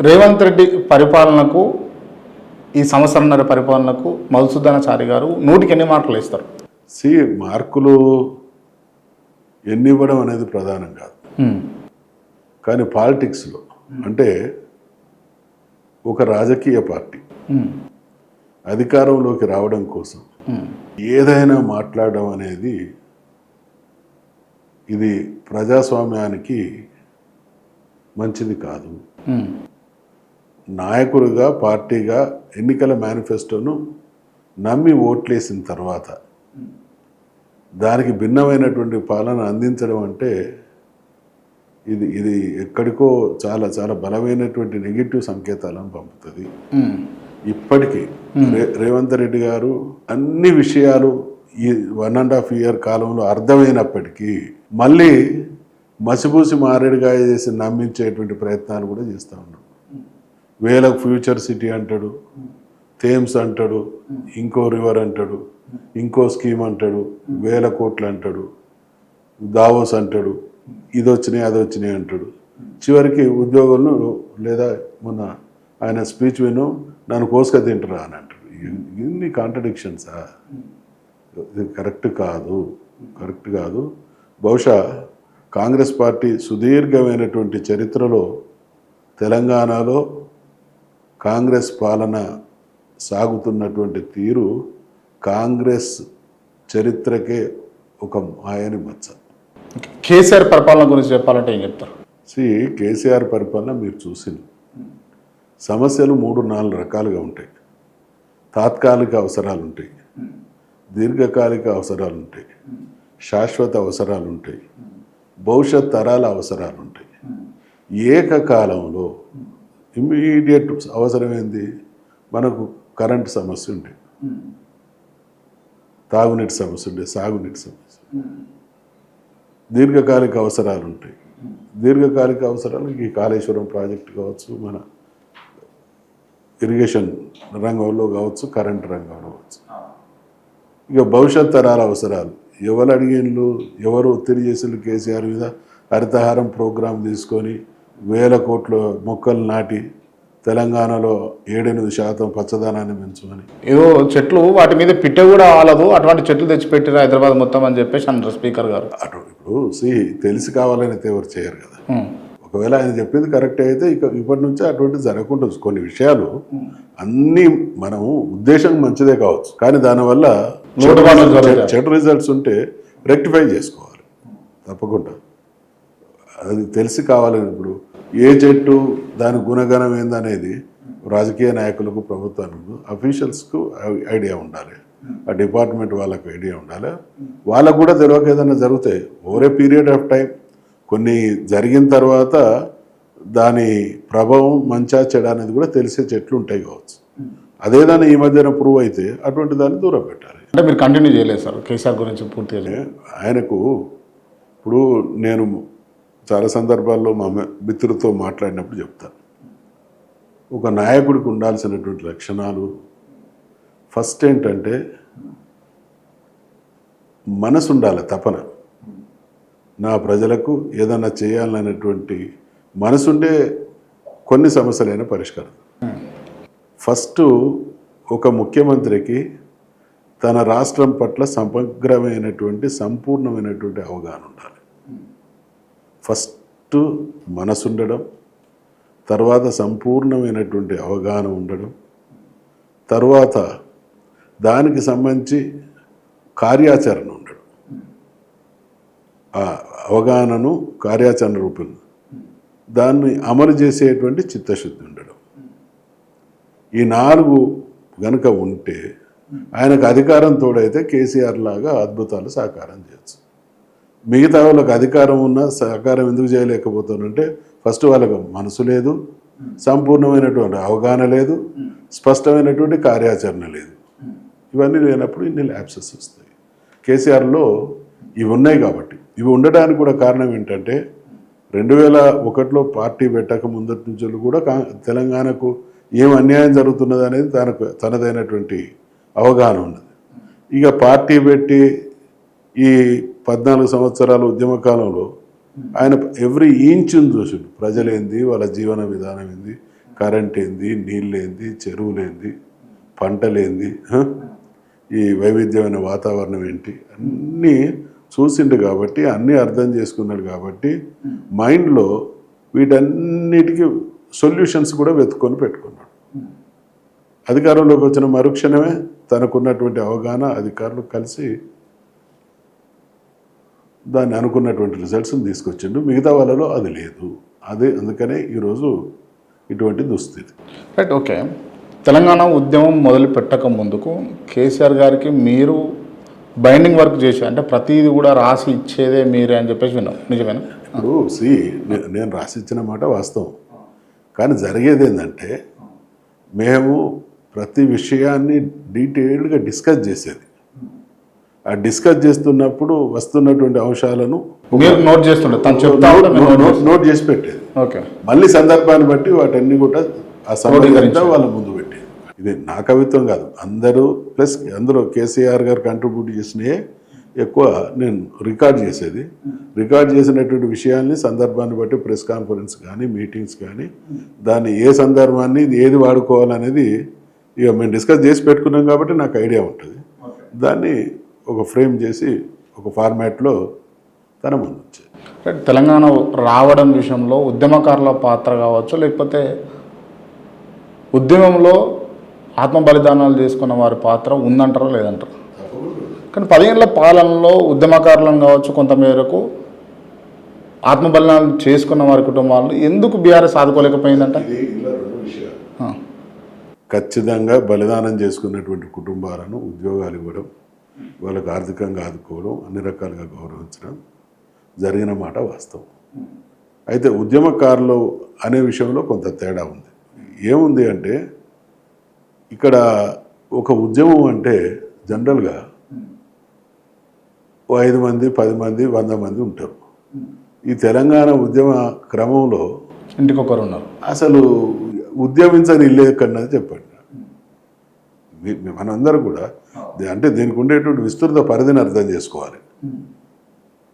రేవంత్ రెడ్డి పరిపాలనకు, ఈ సంవత్సరంన్నర పరిపాలనకు మధుసూదనాచారి గారు 100కి ఎన్ని మార్కులు ఇస్తారు? మార్కులు ఎన్ని ఇవ్వడం అనేది ప్రధానం కాదు, కానీ పాలిటిక్స్లో అంటే ఒక రాజకీయ పార్టీ అధికారంలోకి రావడం కోసం ఏదైనా మాట్లాడడం అనేది ఇది ప్రజాస్వామ్యానికి మంచిది కాదు. నాయకుడిగా, పార్టీగా ఎన్నికల మేనిఫెస్టోను నమ్మి ఓట్లేసిన తర్వాత దానికి భిన్నమైనటువంటి పాలన అందించడం అంటే ఇది ఎక్కడికో చాలా చాలా బలమైనటువంటి నెగిటివ్ సంకేతాలను పంపుతుంది. ఇప్పటికీ రేవంత్ రెడ్డి గారు అన్ని విషయాలు ఈ 1.5 year కాలంలో అర్థమైనప్పటికీ మళ్ళీ మసిపూసి మారేడుగా చేసి నమ్మించేటువంటి ప్రయత్నాలు కూడా చేస్తూ ఉన్నాం. వేలకు ఫ్యూచర్ సిటీ అంటాడు, థేమ్స్ అంటాడు, ఇంకో రివర్ అంటాడు, ఇంకో స్కీమ్ అంటాడు, 1000 కోట్లు అంటాడు, దావోస్ అంటాడు, ఇది వచ్చినాయి అది వచ్చినాయి అంటాడు. చివరికి ఉద్యోగులను లేదా మొన్న ఆయన స్పీచ్ విను నన్ను కోసుక తింటారా అని అంటాడు. ఇన్ని కాంట్రడిక్షన్సా? ఇది కరెక్ట్ కాదు. బహుశా కాంగ్రెస్ పార్టీ సుదీర్ఘమైనటువంటి చరిత్రలో తెలంగాణలో కాంగ్రెస్ పాలన సాగుతున్నటువంటి తీరు కాంగ్రెస్ చరిత్రకే ఒక మాయని మచ్చ. కేసీఆర్ పరిపాలన గురించి చెప్పాలంటే ఏం చెప్తారు? కేసీఆర్ పరిపాలన మీరు చూసింది. సమస్యలు 3-4 రకాలుగా ఉంటాయి. తాత్కాలిక అవసరాలు ఉంటాయి, దీర్ఘకాలిక అవసరాలు ఉంటాయి, శాశ్వత అవసరాలు ఉంటాయి, భవిష్యత్ తరాల అవసరాలు ఉంటాయి. ఏకకాలంలో ఇమ్మీడియట్ అవసరమైంది మనకు కరెంటు సమస్య ఉండే, తాగునీటి సమస్య ఉండే, సాగునీటి సమస్య. దీర్ఘకాలిక అవసరాలు ఉంటాయి. దీర్ఘకాలిక అవసరాలు ఈ కాళేశ్వరం ప్రాజెక్టు కావచ్చు, మన ఇరిగేషన్ రంగంలో కావచ్చు, కరెంటు రంగంలో కావచ్చు. ఇక భవిష్యత్ తరాల అవసరాలు ఎవరు అడిగిన్లు, ఎవరు ఒత్తిడి చేసిండ్రు కేసీఆర్ మీద హరితహారం ప్రోగ్రాం తీసుకొని 1000 కోట్ల మొక్కలు నాటి తెలంగాణలో 7-8% పచ్చదనాన్ని పెంచుకొని ఏదో చెట్లు వాటి మీద పిట్ట కూడా ఆలదు, అటువంటి చెట్లు తెచ్చిపెట్టారు హైదరాబాద్ మొత్తం అని చెప్పేసి అన్నారు స్పీకర్ గారు. ఇప్పుడు తెలిసి కావాలని అయితే ఎవరు చేయరు కదా. ఒకవేళ ఆయన చెప్పింది కరెక్ట్ అయితే ఇప్పటి నుంచి అటువంటి జరగకుండా కొన్ని విషయాలు అన్నీ మనము ఉద్దేశం మంచిదే కావచ్చు, కానీ దానివల్ల చెడు రిజల్ట్స్ ఉంటే రెక్టిఫై చేసుకోవాలి తప్పకుండా. అది తెలిసి కావాలని ఇప్పుడు ఏ చెట్టు దాని గుణగణం ఏందనేది రాజకీయ నాయకులకు, ప్రభుత్వానికి, అఫీషియల్స్కు ఐడియా ఉండాలి, ఆ డిపార్ట్మెంట్ వాళ్ళకు ఐడియా ఉండాలి. వాళ్ళకు కూడా తెలియక ఏదైనా జరిగితే over a period of time కొన్ని జరిగిన తర్వాత దాని ప్రభావం మంచా చెడ అనేది కూడా తెలిసే చెట్లు ఉంటాయి కావచ్చు. అదేదాన్ని ఈ మధ్యన ప్రూవ్ అయితే అటువంటి దాన్ని దూరం పెట్టాలి. అంటే మీరు కంటిన్యూ చేయలేదు సార్ కేసీఆర్ గురించి పూర్తిగా? ఆయనకు ఇప్పుడు నేను చాలా సందర్భాల్లో మా మిత్రులతో మాట్లాడినప్పుడు చెప్తాను, ఒక నాయకుడికి ఉండాల్సినటువంటి లక్షణాలు ఫస్ట్ ఏంటంటే మనసు ఉండాలి, తపన. నా ప్రజలకు ఏదన్నా చేయాలనేటువంటి మనసుండే కొన్ని సమస్యలైన పరిష్కారం. ఫస్ట్ ఒక ముఖ్యమంత్రికి తన రాష్ట్రం పట్ల సమగ్రమైనటువంటి సంపూర్ణమైనటువంటి అవగాహన ఉండాలి. ఫస్ట్ మనసు ఉండడం, తర్వాత సంపూర్ణమైనటువంటి అవగాహన ఉండడం, తర్వాత దానికి సంబంధించి కార్యాచరణ ఉండడం, ఆ అవగాహనను కార్యాచరణ రూపంలో దాన్ని అమలు చేసేటువంటి చిత్తశుద్ధి ఉండడం. ఈ 4 గనుక ఉంటే ఆయనకు అధికారం తోడైతే కేసీఆర్ లాగా అద్భుతాలు సాకారం చేయొచ్చు. మిగతా వాళ్ళకి అధికారం ఉన్నా సహకారం ఎందుకు చేయలేకపోతానంటే ఫస్ట్ వాళ్ళకు మనసు లేదు, సంపూర్ణమైనటువంటి అవగాహన లేదు, స్పష్టమైనటువంటి కార్యాచరణ లేదు. ఇవన్నీ లేనప్పుడు ఇన్ని ల్యాప్సెస్ వస్తాయి. కేసీఆర్లో ఇవి ఉన్నాయి కాబట్టి. ఇవి ఉండడానికి కూడా కారణం ఏంటంటే 2001లో పార్టీ పెట్టక ముందటి నుంచి కూడా తెలంగాణకు ఏం అన్యాయం జరుగుతున్నది అనేది తనదైనటువంటి అవగాహన ఉన్నది. ఇక పార్టీ పెట్టి ఈ 14 సంవత్సరాల ఉద్యమ కాలంలో ఆయన ఎవ్రీ ఇంచుని చూసిండు. ప్రజలేంది, వాళ్ళ జీవన విధానం ఏంది, కరెంట్ ఏంది, నీళ్ళేంది, చెరువులేంది, పంటలేంది, ఈ వైవిధ్యమైన వాతావరణం ఏంటి అన్నీ చూసిండు కాబట్టి, అన్నీ అర్థం చేసుకున్నాడు కాబట్టి మైండ్లో వీటన్నిటికీ సొల్యూషన్స్ కూడా వెతుక్కొని పెట్టుకున్నాడు. అధికారంలోకి వచ్చిన మరుక్షణమే తనకున్నటువంటి అవగాహన అధికారులు కలిసి దాన్ని అనుకున్నటువంటి రిజల్ట్స్ని తీసుకొచ్చిండు. మిగతా వాళ్ళలో అది లేదు. అదే అందుకనే ఈరోజు ఇటువంటి దుస్థితి. Right, okay. తెలంగాణ ఉద్యమం మొదలు పెట్టక ముందుకు కేసీఆర్ గారికి మీరు బైండింగ్ వర్క్ చేసి, అంటే ప్రతిదీ కూడా రాసి ఇచ్చేదే మీరే అని చెప్పేసి విన్నాం, నిజమేనా? ఇప్పుడు నేను రాసిచ్చిన మాట వాస్తవం, కానీ జరిగేది ఏంటంటే మేము ప్రతి విషయాన్ని డీటెయిల్డ్గా డిస్కస్ చేసేది. ఆ డిస్కస్ చేస్తున్నప్పుడు వస్తున్నటువంటి అంశాలను నోట్ చేస్తుండే, నోట్ చేసి పెట్టేది. ఓకే, మళ్ళీ సందర్భాన్ని బట్టి వాటన్ని కూడా ఆ సమయంలో వాళ్ళ ముందు పెట్టేది. ఇది నా కవిత్వం కాదు, అందరూ ప్లస్ అందులో కేసీఆర్ గారు కంట్రిబ్యూట్ చేసినవి ఎక్కువ నేను రికార్డ్ చేసేది. రికార్డ్ చేసినటువంటి విషయాల్ని సందర్భాన్ని బట్టి ప్రెస్ కాన్ఫరెన్స్ కానీ మీటింగ్స్ కానీ దాన్ని ఏ సందర్భాన్ని ఏది వాడుకోవాలనేది ఇక మేము డిస్కస్ చేసి పెట్టుకున్నాం కాబట్టి నాకు ఐడియా ఉంటుంది. దాన్ని ఒక ఫ్రేమ్ చేసి ఒక ఫార్మాట్లో తన ముందు వచ్చేది. తెలంగాణ రావడం విషయంలో ఉద్యమకారుల పాత్ర కావచ్చు, లేకపోతే ఉద్యమంలో ఆత్మ బలిదానాలు చేసుకున్న వారి పాత్ర ఉందంటారా లేదంటారా? కానీ 10 ఏళ్ల పాలనలో ఉద్యమకారులను కావచ్చు కొంతమేరకు ఆత్మ బలిదానాలు చేసుకున్న వారి కుటుంబాలను ఎందుకు బీఆర్ఎస్ ఆదుకోలేకపోయిందంట? ఖచ్చితంగా బలిదానం చేసుకున్నటువంటి కుటుంబాలను ఉద్యోగాలు ఇవ్వడం, వాళ్ళకు ఆర్థికంగా ఆదుకోవడం, అన్ని రకాలుగా గౌరవించడం జరిగిన మాట వాస్తవం. అయితే ఉద్యమకారులు అనే విషయంలో కొంత తేడా ఉంది. ఏముంది అంటే ఇక్కడ ఒక ఉద్యమం అంటే జనరల్గా 5 మంది 10 మంది 100 మంది ఉంటారు. ఈ తెలంగాణ ఉద్యమ క్రమంలో ఇంటికొకరు ఉన్నారు. అసలు ఉద్యమించని ఇల్లు ఎక్కడన్నది చెప్పండి. మనందరూ కూడా అంటే దీనికి ఉండేటువంటి విస్తృత పరిధిని అర్థం చేసుకోవాలి.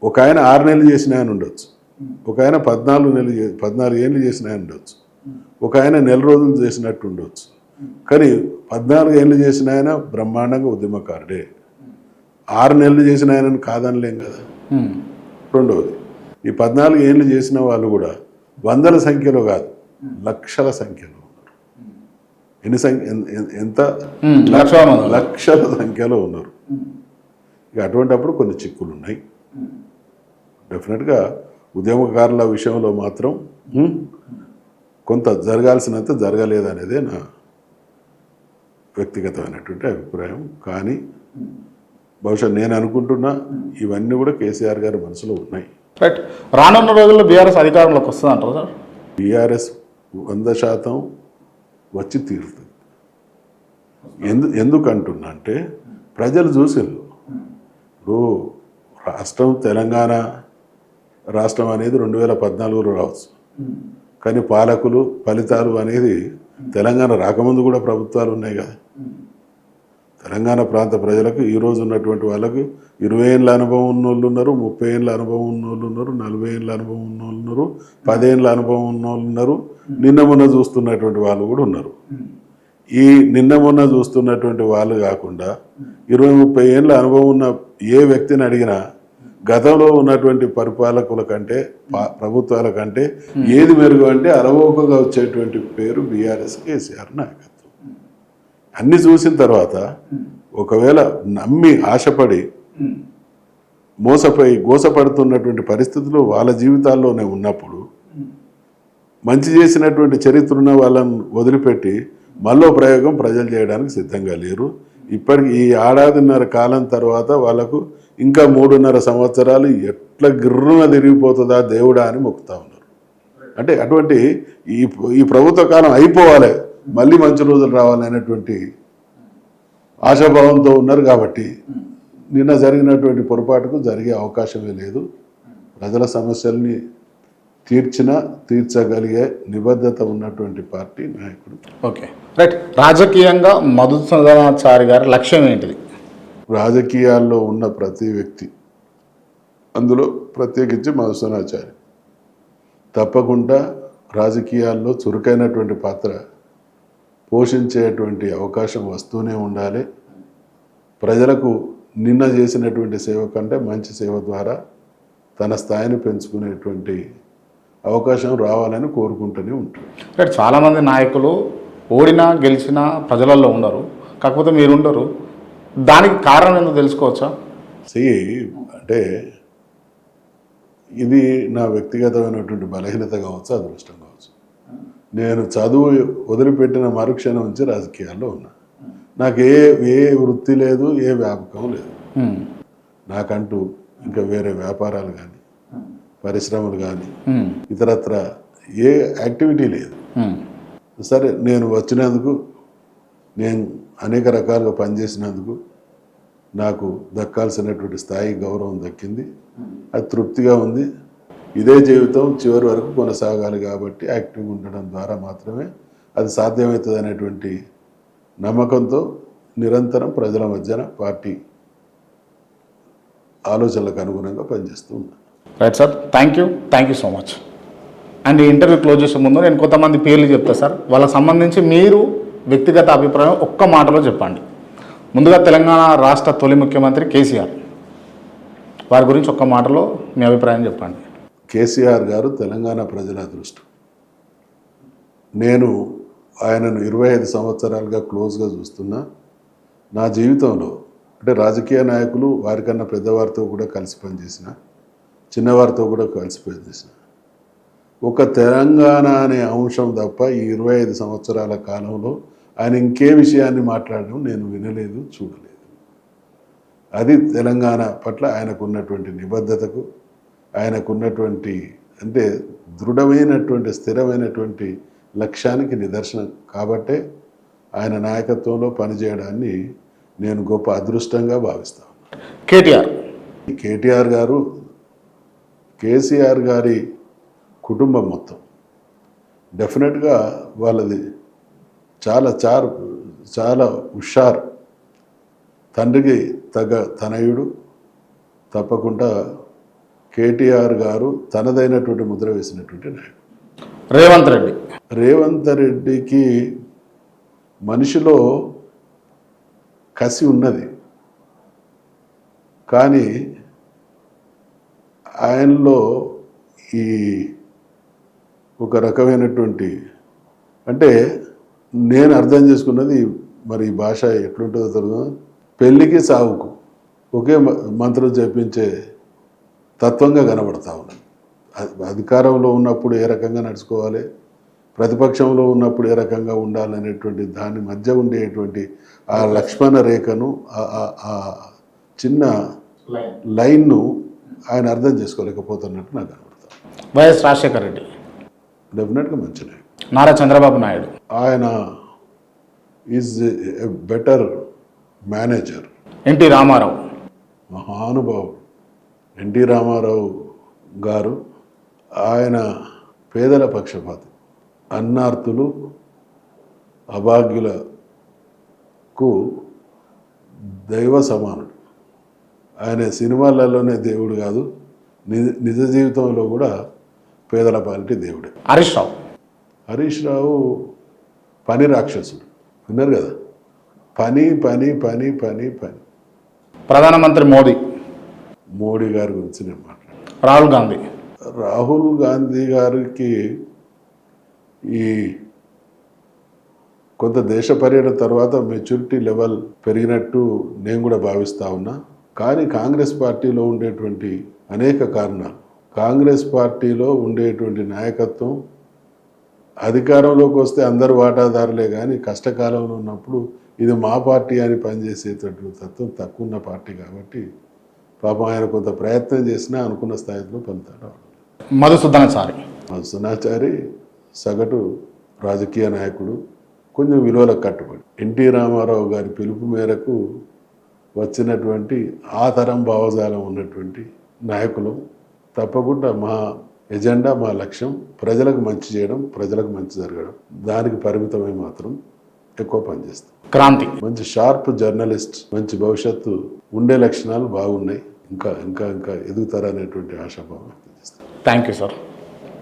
ఒక ఆయన 6 నెలలు చేసిన ఆయన ఉండొచ్చు, ఒక ఆయన 14 ఏళ్ళు చేసిన ఆయన ఉండొచ్చు, ఒక ఆయన నెల రోజులు చేసినట్టు ఉండొచ్చు. కానీ 14 ఏళ్ళు చేసిన ఆయన బ్రహ్మాండంగా ఉద్యమకారుడే. 6 నెలలు చేసిన ఆయనను కాదనలేం కదా. రెండవది, ఈ 14 ఏళ్ళు చేసిన వాళ్ళు కూడా వందల సంఖ్యలో కాదు, లక్షల సంఖ్యలో ఉన్నారు. ఎంత లక్షల సంఖ్యలో ఉన్నారు. ఇక అటువంటిప్పుడు కొన్ని చిక్కులు ఉన్నాయి. డెఫినెట్గా ఉద్యమకారుల విషయంలో మాత్రం కొంత జరగాల్సినంత జరగలేదనేదే నా వ్యక్తిగతమైనటువంటి అభిప్రాయం. కానీ బహుశా నేను అనుకుంటున్నా ఇవన్నీ కూడా కేసీఆర్ గారి మనసులో ఉన్నాయి. రైట్, రానున్న రోజుల్లో బీఆర్ఎస్ అధికారంలోకి వస్తుంది అంటారు సార్? బీఆర్ఎస్ 100% వచ్చి తీరుతుంది. ఎందుకంటున్నా అంటే ప్రజలు చూసారు. ఇప్పుడు రాష్ట్రం తెలంగాణ రాష్ట్రం అనేది 2014లో రావచ్చు, కానీ పాలకులు ఫలితాలు అనేది తెలంగాణ రాకముందు కూడా ప్రభుత్వాలు ఉన్నాయి కదా. తెలంగాణ ప్రాంత ప్రజలకు ఈరోజు ఉన్నటువంటి వాళ్ళకు 20 ఏళ్ళ అనుభవం ఉన్న వాళ్ళు ఉన్నారు, 30 ఏళ్ళ అనుభవం ఉన్న వాళ్ళు ఉన్నారు, 40 ఏళ్ళ అనుభవం ఉన్న వాళ్ళు ఉన్నారు, 10 ఏళ్ళ అనుభవం ఉన్న వాళ్ళు ఉన్నారు, నిన్న మొన్న చూస్తున్నటువంటి వాళ్ళు కూడా ఉన్నారు. ఈ నిన్న మొన్న చూస్తున్నటువంటి వాళ్ళు కాకుండా 20-30 ఏళ్ళ అనుభవం ఉన్న ఏ వ్యక్తిని అడిగినా గతంలో ఉన్నటువంటి పరిపాలకుల కంటే ప్రభుత్వాల కంటే ఏది మెరుగు అంటే అలవోకగా వచ్చేటువంటి పేరు బీఆర్ఎస్ కేసీఆర్ నాయకత్వం. అన్ని చూసిన తర్వాత ఒకవేళ నమ్మి ఆశపడి మోసపోయి గోసపడుతున్నటువంటి పరిస్థితులు వాళ్ళ జీవితాల్లోనే ఉన్నప్పుడు మంచి చేసినటువంటి చరిత్ర ఉన్న వాళ్ళని వదిలిపెట్టి మళ్ళీ ప్రయోగం ప్రజలు చేయడానికి సిద్ధంగా లేరు. ఇప్పటికి ఈ 1.5 కాలం తర్వాత వాళ్ళకు ఇంకా 3.5 సంవత్సరాలు ఎట్లా గిర్రున తిరిగిపోతుందా దేవుడా అని మొక్కుతా ఉన్నారు. అంటే అటువంటి ఈ ప్రభుత్వ కాలం అయిపోవాలి, మళ్ళీ మంచి రోజులు రావాలనేటువంటి ఆశాభావంతో ఉన్నారు. కాబట్టి నిన్న జరిగినటువంటి పొరపాటుకు జరిగే అవకాశమే లేదు. ప్రజల సమస్యల్ని తీర్చగలిగే నిబద్ధత ఉన్నటువంటి పార్టీ నాయకుడు. Okay, right. రాజకీయంగా మధుసూదనాచారి గారి లక్ష్యం ఏంటిది? రాజకీయాల్లో ఉన్న ప్రతి వ్యక్తి, అందులో ప్రత్యేకించి మధుసూదనాచారి, తప్పకుండా రాజకీయాల్లో చురుకైనటువంటి పాత్ర పోషించేటువంటి అవకాశం వస్తూనే ఉండాలి. ప్రజలకు నిన్న చేసినటువంటి సేవ కంటే మంచి సేవ ద్వారా తన స్థాయిని పెంచుకునేటువంటి అవకాశం రావాలని కోరుకుంటూనే ఉంటారు. రైట్. చాలామంది నాయకులు ఓడినా గెలిచినా ప్రజలలో ఉండరు, కాకపోతే మీరు ఉండరు. దానికి కారణం ఏందో తెలుసుకోవచ్చా? అంటే ఇది నా వ్యక్తిగతమైనటువంటి బలహీనత కావచ్చు, అదృష్టం కావచ్చు. నేను చదువు వదిలిపెట్టిన మరుక్షణం నుంచి రాజకీయాల్లో ఉన్నా. నాకు ఏ వృత్తి లేదు, ఏ వ్యాపకం లేదు. నాకంటూ ఇంకా వేరే వ్యాపారాలు కానీ, పరిశ్రమలు కానీ, ఇతరత్ర ఏ యాక్టివిటీ లేదు. సరే, నేను వచ్చినందుకు, నేను అనేక రకాలుగా పనిచేసినందుకు నాకు దక్కాల్సినటువంటి స్థాయి, గౌరవం దక్కింది. అది తృప్తిగా ఉంది. ఇదే జీవితం చివరి వరకు కొనసాగాలి కాబట్టి యాక్టివ్గా ఉండడం ద్వారా మాత్రమే అది సాధ్యమవుతుంది అనేటువంటి నమ్మకంతో నిరంతరం ప్రజల మధ్యన పార్టీ ఆలోచనలకు అనుగుణంగా పనిచేస్తూ ఉన్నాను. Right sir, thank you so much. And ఈ ఇంటర్వ్యూ క్లోజ్ చేసే ముందు నేను కొంతమంది పేర్లు చెప్తా సార్, వాళ్ళకి సంబంధించి మీరు వ్యక్తిగత అభిప్రాయం ఒక్క మాటలో చెప్పండి. ముందుగా తెలంగాణ రాష్ట్ర తొలి ముఖ్యమంత్రి కేసీఆర్, వారి గురించి ఒక్క మాటలో మీ అభిప్రాయం చెప్పండి. కేసీఆర్ గారు తెలంగాణ ప్రజల అదృష్టం. నేను ఆయనను 25 సంవత్సరాలుగా క్లోజ్గా చూస్తున్నా. నా జీవితంలో అంటే రాజకీయ నాయకులు వారికన్నా పెద్దవారితో కూడా కలిసి పనిచేసిన, చిన్నవారితో కూడా కలిసి పనిచేసిన, ఒక తెలంగాణ అనే అంశం తప్ప ఈ 25 సంవత్సరాల కాలంలో ఆయన ఇంకే విషయాన్ని మాట్లాడడం నేను వినలేదు, చూడలేదు. అది తెలంగాణ పట్ల ఆయనకున్నటువంటి నిబద్ధతకు, ఆయనకున్నటువంటి అంటే దృఢమైనటువంటి స్థిరమైనటువంటి లక్ష్యానికి నిదర్శనం. కాబట్టే ఆయన నాయకత్వంలో పనిచేయడాన్ని నేను గొప్ప అదృష్టంగా భావిస్తాను. కేటీఆర్ గారు, కేసీఆర్ గారి కుటుంబం మొత్తం డెఫినెట్గా వాళ్ళది చాలా హుషార్, తండ్రికి తగ్గ తనయుడు. తప్పకుండా కేటీఆర్ గారు తనదైనటువంటి ముద్ర వేసినటువంటి నాయకుడు. రేవంత్ రెడ్డికి మనిషిలో కసి ఉన్నది, కానీ ఆయనలో ఈ ఒక రకమైనటువంటి అంటే నేను అర్థం చేసుకున్నది, మరి ఈ భాష ఎట్లుంటుందో తెలియదు, పెళ్ళికి సావుకు ఒకే మంత్రం జపించే తత్వంగా కనబడతా ఉన్నది. అధికారంలో ఉన్నప్పుడు ఏ రకంగా నడుచుకోవాలి, ప్రతిపక్షంలో ఉన్నప్పుడు ఏ రకంగా ఉండాలనేటువంటి దాని మధ్య ఉండేటువంటి ఆ లక్ష్మణ రేఖను, ఆ చిన్న లైన్ను ఆయన అర్థం చేసుకోలేకపోతున్నట్టు నాకు కనబడతాను. వైఎస్ రాజశేఖర రెడ్డి డెఫినెట్గా మంచిది. నారా చంద్రబాబు నాయుడు, ఆయన is a better manager. NT Rama Rao, మహానుభావుడు. ఎన్టీ రామారావు గారు ఆయన పేదల పక్షపాతి, అన్నార్తులు అభాగ్యులకు దైవ సమానుడు. ఆయన సినిమాలలోనే దేవుడు కాదు, నిజ జీవితంలో కూడా పేదల పాలిటి దేవుడే. హరీష్ రావు పని రాక్షసుడు, విన్నారు కదా, పని పని పని పని పని. ప్రధానమంత్రి మోడీ గారి గురించి నేను మాట్లాడాను. రాహుల్ గాంధీ గారికి ఈ కొంత దేశ పర్యటన తర్వాత మెచ్యూరిటీ లెవెల్ పెరిగినట్టు నేను కూడా భావిస్తూ ఉన్నా. కానీ కాంగ్రెస్ పార్టీలో ఉండేటువంటి అనేక కారణాలు, కాంగ్రెస్ పార్టీలో ఉండేటువంటి నాయకత్వం అధికారంలోకి వస్తే అందరు వాటాదారులే, కానీ కష్టకాలంలో ఉన్నప్పుడు ఇది మా పార్టీ అని పనిచేసేటటువంటి తత్వం తక్కువ ఉన్న పార్టీ కాబట్టి పాపం ఆయన కొంత ప్రయత్నం చేసినా అనుకున్న స్థాయిలో ఫలితాలు రావాలి. మధుసూదనాచారి సగటు రాజకీయ నాయకుడు, కొంచెం విలువలకు కట్టుబడి. ఎన్టీ రామారావు గారి పిలుపు మేరకు వచ్చినటువంటి ఆ తరం భావజాలం ఉన్నటువంటి నాయకులు. తప్పకుండా మా ఎజెండా, మా లక్ష్యం ప్రజలకు మంచి చేయడం, ప్రజలకు మంచి జరగడం. దానికి పరిమితమై మాత్రం ఎక్కువ పనిచేస్తాం. క్రాంతి మంచి షార్ప్ జర్నలిస్ట్, మంచి భవిష్యత్తు ఉండే లక్షణాలు బాగున్నాయి. ఇంకా ఇంకా ఇంకా ఎదుగుతారనేటువంటి ఆశాభావం వ్యక్తం చేస్తాం. Thank you sir.